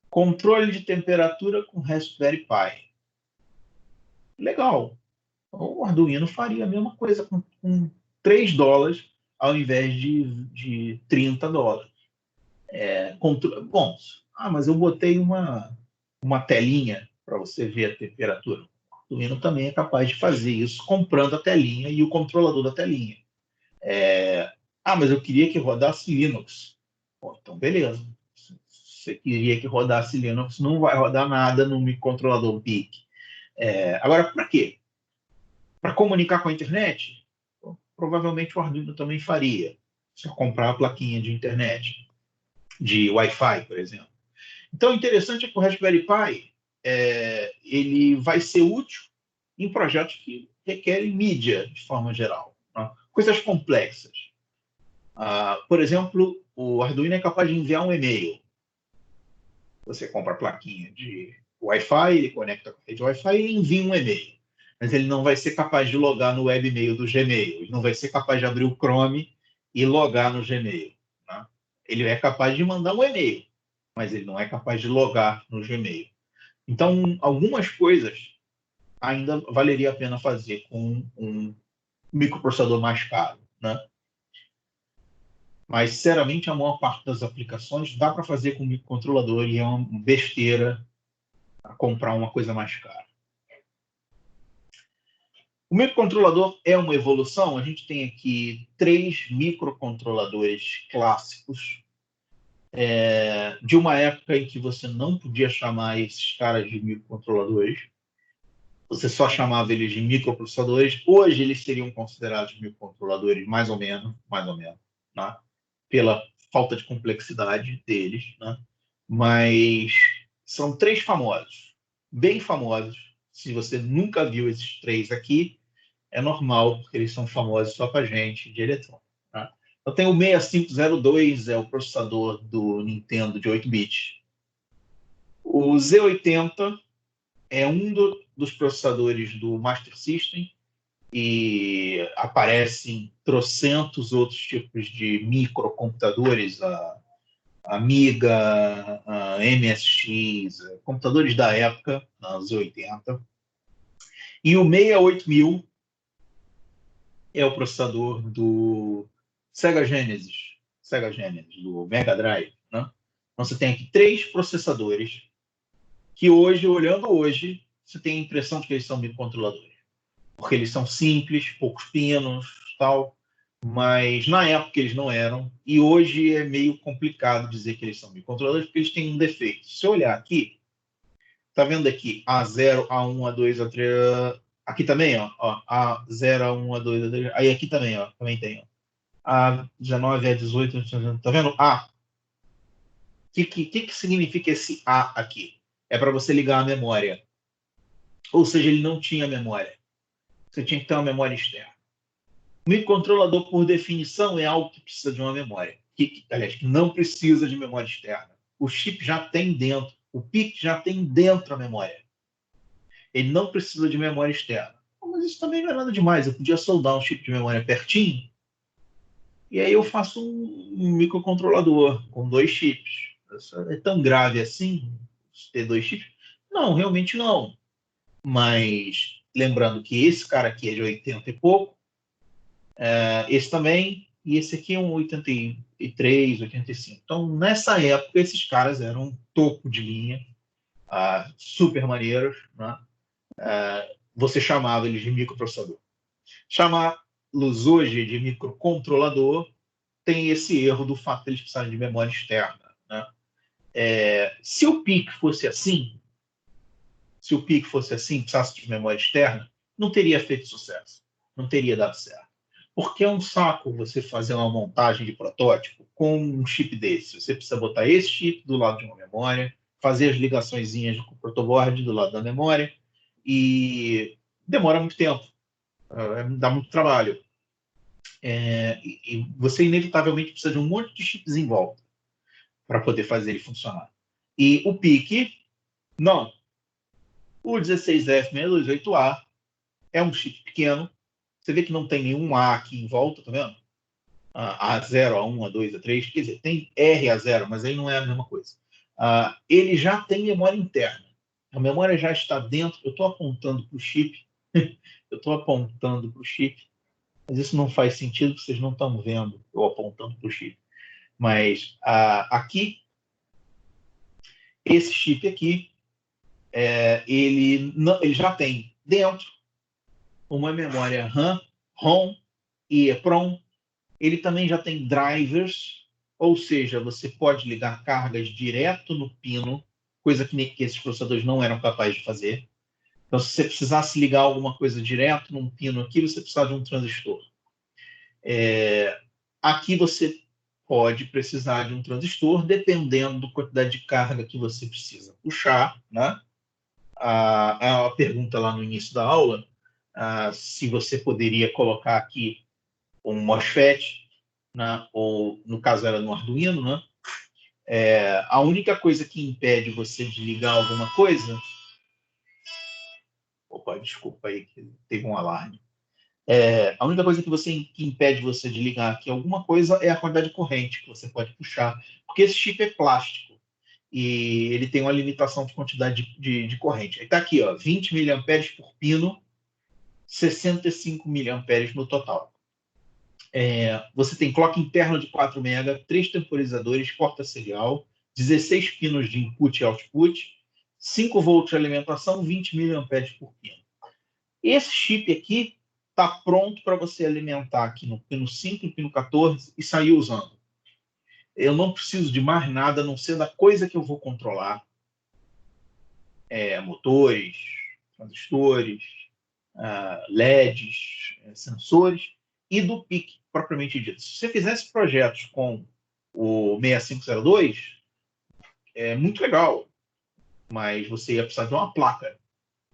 Controle de temperatura com Raspberry Pi. Legal. O Arduino faria a mesma coisa com $3 ao invés de $30. Bom, mas eu botei uma telinha para você ver a temperatura. O Arduino também é capaz de fazer isso comprando a telinha e o controlador da telinha. Mas eu queria que rodasse Linux. Então, beleza. Se você queria que rodasse Linux, não vai rodar nada no microcontrolador PIC. Agora, para quê? Para comunicar com a internet? Provavelmente o Arduino também faria. Se comprar a plaquinha de internet, de Wi-Fi, por exemplo. Então, o interessante é que o Raspberry Pi ele vai ser útil em projetos que requerem mídia, de forma geral. Né? Coisas complexas. Por exemplo, o Arduino é capaz de enviar um e-mail. Você compra a plaquinha de Wi-Fi, ele conecta com a rede Wi-Fi e envia um e-mail. Mas ele não vai ser capaz de logar no webmail do Gmail. Ele não vai ser capaz de abrir o Chrome e logar no Gmail. Né? Ele é capaz de mandar um e-mail, mas ele não é capaz de logar no Gmail. Então, algumas coisas ainda valeria a pena fazer com um microprocessador mais caro. Né? Mas, sinceramente, a maior parte das aplicações dá para fazer com microcontrolador e é uma besteira comprar uma coisa mais cara. O microcontrolador é uma evolução. A gente tem aqui 3 microcontroladores clássicos de uma época em que você não podia chamar esses caras de microcontroladores. Você só chamava eles de microprocessadores. Hoje eles seriam considerados microcontroladores, mais ou menos, né? Pela falta de complexidade deles. Né? Mas são 3 famosos, bem famosos. Se você nunca viu esses 3 aqui, é normal, porque eles são famosos só para gente de eletrônica. Tá? Eu tenho o 6502, é o processador do Nintendo de 8 bits. O Z80 é um dos processadores do Master System e aparecem trocentos outros tipos de microcomputadores, a Amiga, a MSX, computadores da época, nos 80. E o 68000 é o processador do Sega Genesis, do Mega Drive. Né? Então, você tem aqui 3 processadores que hoje, olhando hoje, você tem a impressão de que eles são microcontroladores. Porque eles são simples, poucos pinos, tal, mas na época eles não eram. E hoje é meio complicado dizer que eles são microcontroladores, porque eles têm um defeito. Se eu olhar aqui, tá vendo aqui A0, A1, A2, A3... Aqui também, ó, A0, A1, A2, A3... Aí aqui também, ó, também tem, ó. A19, A18, tá vendo? A. O que significa esse A aqui? É para você ligar a memória. Ou seja, ele não tinha memória. Você tinha que ter uma memória externa. O microcontrolador, por definição, é algo que precisa de uma memória. Aliás, que não precisa de memória externa. O chip já tem dentro, o PIC já tem dentro a memória. Ele não precisa de memória externa. Mas isso também não é nada demais. Eu podia soldar um chip de memória pertinho e aí eu faço um microcontrolador com 2 chips. Isso é tão grave assim? ter 2 chips? Não, realmente não. Mas lembrando que esse cara aqui é de 80 e pouco, esse também, e esse aqui é um 83, 85. Então, nessa época, esses caras eram topo de linha, super maneiros, né? Você chamava eles de microprocessador. Chamá-los hoje de microcontrolador tem esse erro do fato de eles precisarem de memória externa, né? Se o PIC fosse assim, precisasse de memória externa, não teria feito sucesso, não teria dado certo. Porque é um saco você fazer uma montagem de protótipo com um chip desse. Você precisa botar esse chip do lado de uma memória, fazer as ligaçõezinhas com o protoboard do lado da memória, e demora muito tempo, dá muito trabalho. E você inevitavelmente precisa de um monte de chips em volta para poder fazer ele funcionar. E o PIC, não. O 16F628A é um chip pequeno. Você vê que não tem nenhum A aqui em volta, tá vendo? A0, A1, A2, A3. Quer dizer, tem R, A0, mas aí não é a mesma coisa. Ele já tem memória interna. A memória já está dentro. Eu estou apontando para o chip. Mas isso não faz sentido, porque vocês não estão vendo eu apontando para o chip. Mas aqui, esse chip aqui, ele já tem dentro uma memória RAM, ROM e EPROM. Ele também já tem drivers, ou seja, você pode ligar cargas direto no pino, coisa que esses processadores não eram capazes de fazer. Então, se você precisasse ligar alguma coisa direto num pino aqui, você precisava de um transistor. Aqui você pode precisar de um transistor, dependendo da quantidade de carga que você precisa puxar, né? A pergunta lá no início da aula, se você poderia colocar aqui um MOSFET, né? Ou, no caso, era no Arduino, né? A única coisa que impede você de ligar alguma coisa... Opa, desculpa aí, que teve um alarme. A única coisa que impede você de ligar aqui alguma coisa é a quantidade de corrente que você pode puxar, porque esse chip é plástico e ele tem uma limitação de quantidade de corrente. Está aqui, 20 mA por pino, 65 mA no total. Você tem clock interno de 4 MB, 3 temporizadores, porta serial, 16 pinos de input e output, 5 volts de alimentação, 20 mA por pino. Esse chip aqui está pronto para você alimentar aqui no pino 5, no pino 14 e sair usando. Eu não preciso de mais nada, a não ser da coisa que eu vou controlar. Motores, transistores, LEDs, sensores, e do PIC, propriamente dito. Se você fizesse projetos com o 6502, é muito legal, mas você ia precisar de uma placa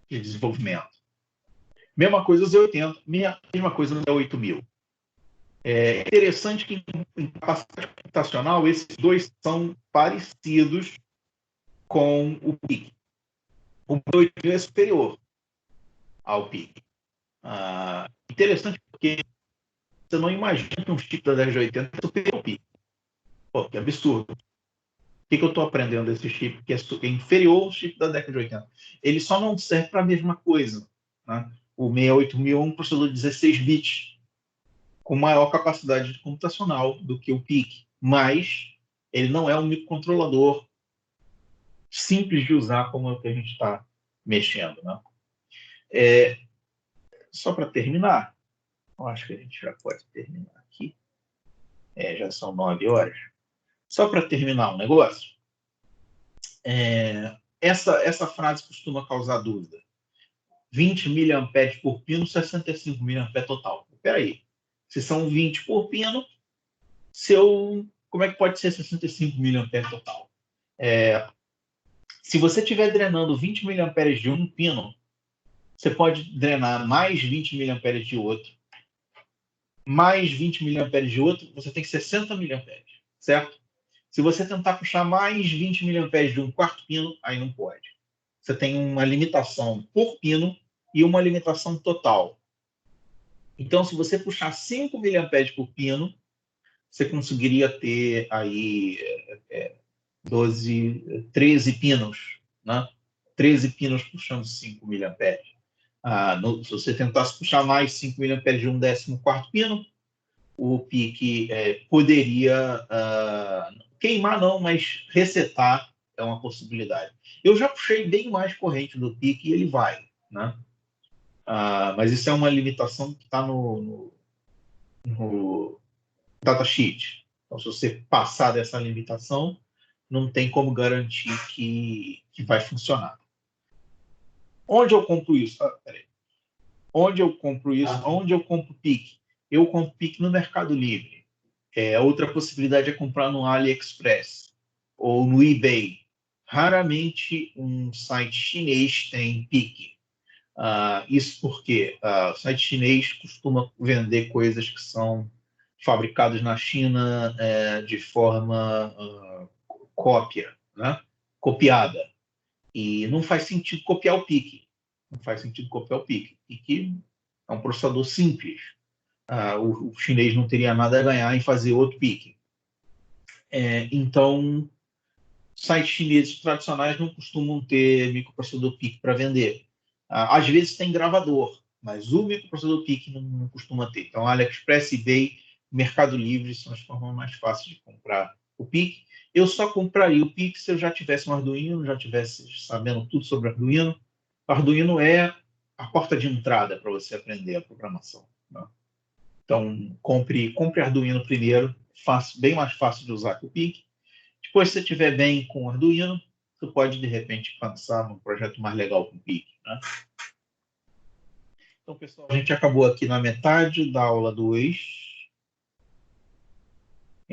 de desenvolvimento. Mesma coisa no Z80, mesma coisa no Z8000. É interessante que em capacidade computacional esses dois são parecidos com o PIC. O Z8000 é superior ao PIC. Interessante porque você não imagina que um chip da década de 80 é superior ao PIC. Pô, que absurdo. O que eu estou aprendendo desse chip que é inferior ao chip da década de 80? Ele só não serve para a mesma coisa, né? O 68000 é um processador de 16 bits, com maior capacidade computacional do que o PIC, mas ele não é um microcontrolador simples de usar como é o que a gente está mexendo, né? Só para terminar, eu acho que a gente já pode terminar aqui. Já são 9 horas. Só para terminar um negócio, essa frase costuma causar dúvida. 20 mA por pino, 65 mA total. Espera aí. Se são 20 por pino, como é que pode ser 65 mA total? Se você estiver drenando 20 mA de um pino, você pode drenar mais 20 mA de outro, mais 20 mA de outro, você tem 60 mA, certo? Se você tentar puxar mais 20 mA de um quarto pino, aí não pode. Você tem uma limitação por pino e uma limitação total. Então, se você puxar 5 mA por pino, você conseguiria ter aí 13 pinos né? 13 pinos puxando 5 mA. Se você tentasse puxar mais 5 mA de um 14º pino, o pique poderia queimar não, mas resetar é uma possibilidade. Eu já puxei bem mais corrente do pique e ele vai, né? Mas isso é uma limitação que está no datasheet. Então, se você passar dessa limitação, não tem como garantir que vai funcionar. Onde eu compro isso? Onde eu compro isso? Onde eu compro pique? Eu compro pique no Mercado Livre. Outra possibilidade é comprar no AliExpress ou no eBay. Raramente um site chinês tem pique. Isso porque o site chinês costuma vender coisas que são fabricadas na China de forma cópia, né? Copiada. E não faz sentido copiar o pique. Não faz sentido copiar o pique. Pique é um processador simples. O chinês não teria nada a ganhar em fazer outro pique. Então, sites chineses tradicionais não costumam ter microprocessador PIC para vender. Às vezes tem gravador, mas o microprocessador PIC não costuma ter. Então, AliExpress, eBay, Mercado Livre são as formas mais fáceis de comprar o PIC. Eu só compraria o PIC se eu já tivesse um Arduino, já tivesse sabendo tudo sobre Arduino. O Arduino é a porta de entrada para você aprender a programação, né? Então, compre Arduino primeiro, bem mais fácil de usar que o PIC. Depois, se você estiver bem com o Arduino, você pode, de repente, pensar num projeto mais legal com o PIC, né? Então, pessoal, a gente acabou aqui na metade da aula 2.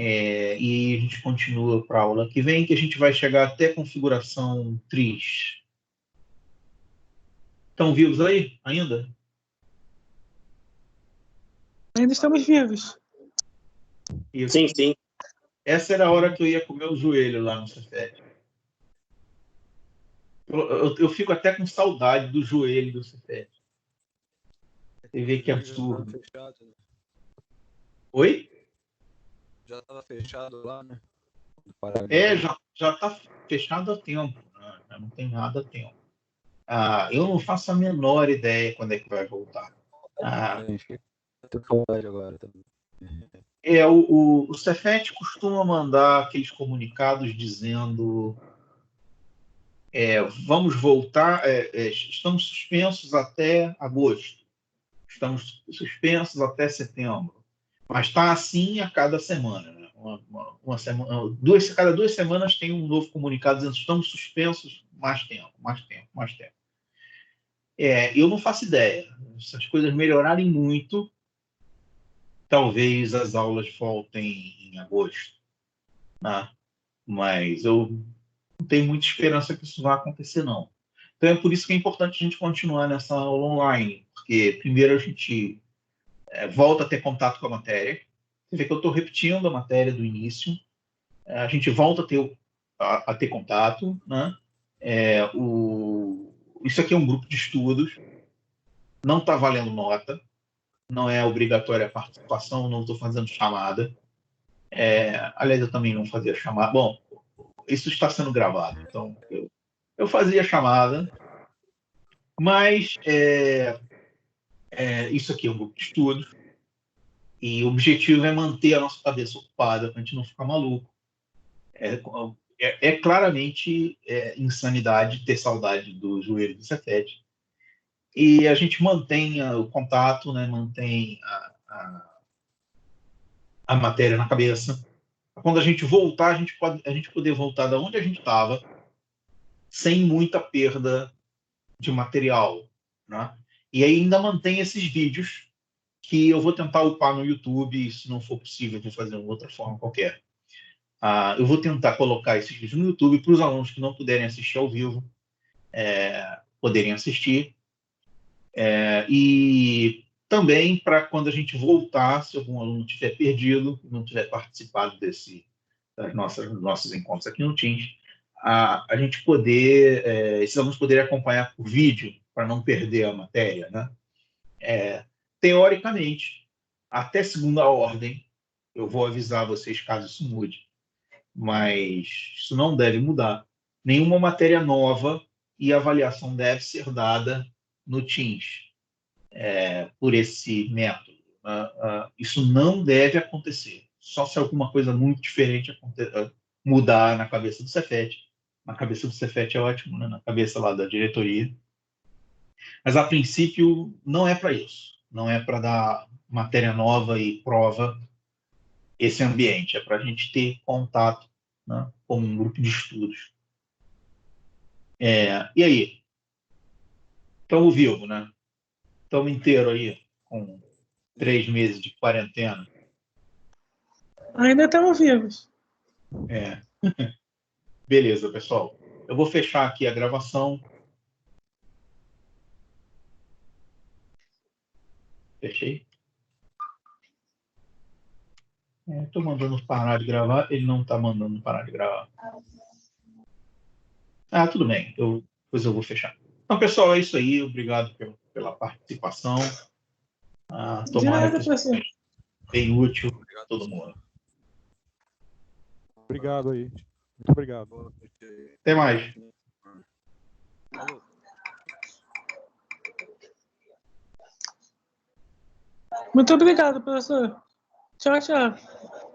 E a gente continua para a aula que vem, que a gente vai chegar até a configuração TRIZ. Estão vivos aí ainda? Ainda estamos vivos. Isso. Sim, sim. Essa era a hora que eu ia comer o joelho lá no Cefet. Eu fico até com saudade do joelho do Cefet. Você vê que absurdo. Já tava fechado, né? Oi? Já estava fechado lá, né? Já está fechado há tempo, né? Já não tem nada a tempo. Eu não faço a menor ideia quando é que vai voltar. Tô com saudade agora também. O Cefet costuma mandar aqueles comunicados dizendo vamos voltar, estamos suspensos até agosto, estamos suspensos até setembro, mas está assim a cada semana, né? Cada 2 semanas tem um novo comunicado dizendo estamos suspensos mais tempo. Eu não faço ideia. Se as coisas melhorarem muito, talvez as aulas voltem em agosto, né? Mas eu não tenho muita esperança que isso vá acontecer, não. Então é por isso que é importante a gente continuar nessa aula online, porque primeiro a gente volta a ter contato com a matéria. Você vê que eu estou repetindo a matéria do início. A gente volta a ter contato, né? Isso aqui é um grupo de estudos, não está valendo nota, não é obrigatória a participação, não estou fazendo chamada. Aliás, eu também não fazia chamada. Bom, isso está sendo gravado, então eu fazia chamada, mas isso aqui é um grupo de estudos e o objetivo é manter a nossa cabeça ocupada para a gente não ficar maluco. Claramente insanidade ter saudade do joelho do Cefet. E a gente mantém o contato, né, mantém a matéria na cabeça. Quando a gente voltar, a gente poder voltar da onde a gente estava, sem muita perda de material, né? E ainda mantém esses vídeos que eu vou tentar upar no YouTube, e se não for possível, eu vou fazer de outra forma qualquer. Eu vou tentar colocar esses vídeos no YouTube para os alunos que não puderem assistir ao vivo poderem assistir. E também para quando a gente voltar, se algum aluno tiver perdido, não tiver participado dos nossos encontros aqui no Teams, a gente poder, esses alunos poderem acompanhar por vídeo, para não perder a matéria, né? Teoricamente, até segunda ordem, eu vou avisar vocês caso isso mude, mas isso não deve mudar. nenhuma matéria nova e a avaliação deve ser dada no Teams por esse método. Isso não deve acontecer. Só se alguma coisa muito diferente mudar na cabeça do Cefet. Na cabeça do Cefet é ótimo, né? Na cabeça lá da diretoria. Mas, a princípio, não é para isso. Não é para dar matéria nova e prova esse ambiente. É para a gente ter contato, né, com um grupo de estudos. E aí? Estamos vivos, né? Estamos inteiros aí, com 3 meses de quarentena. Ainda estamos vivos. Beleza, pessoal. Eu vou fechar aqui a gravação. Fechei. Estou mandando parar de gravar. Ele não está mandando parar de gravar. Tudo bem. Depois eu vou fechar. Então, pessoal, é isso aí. Obrigado pela participação. De Tomara nada, que professor. bem útil para todo mundo. Obrigado aí. Muito obrigado. Até mais. Falou. Muito obrigado, professor. Tchau, tchau.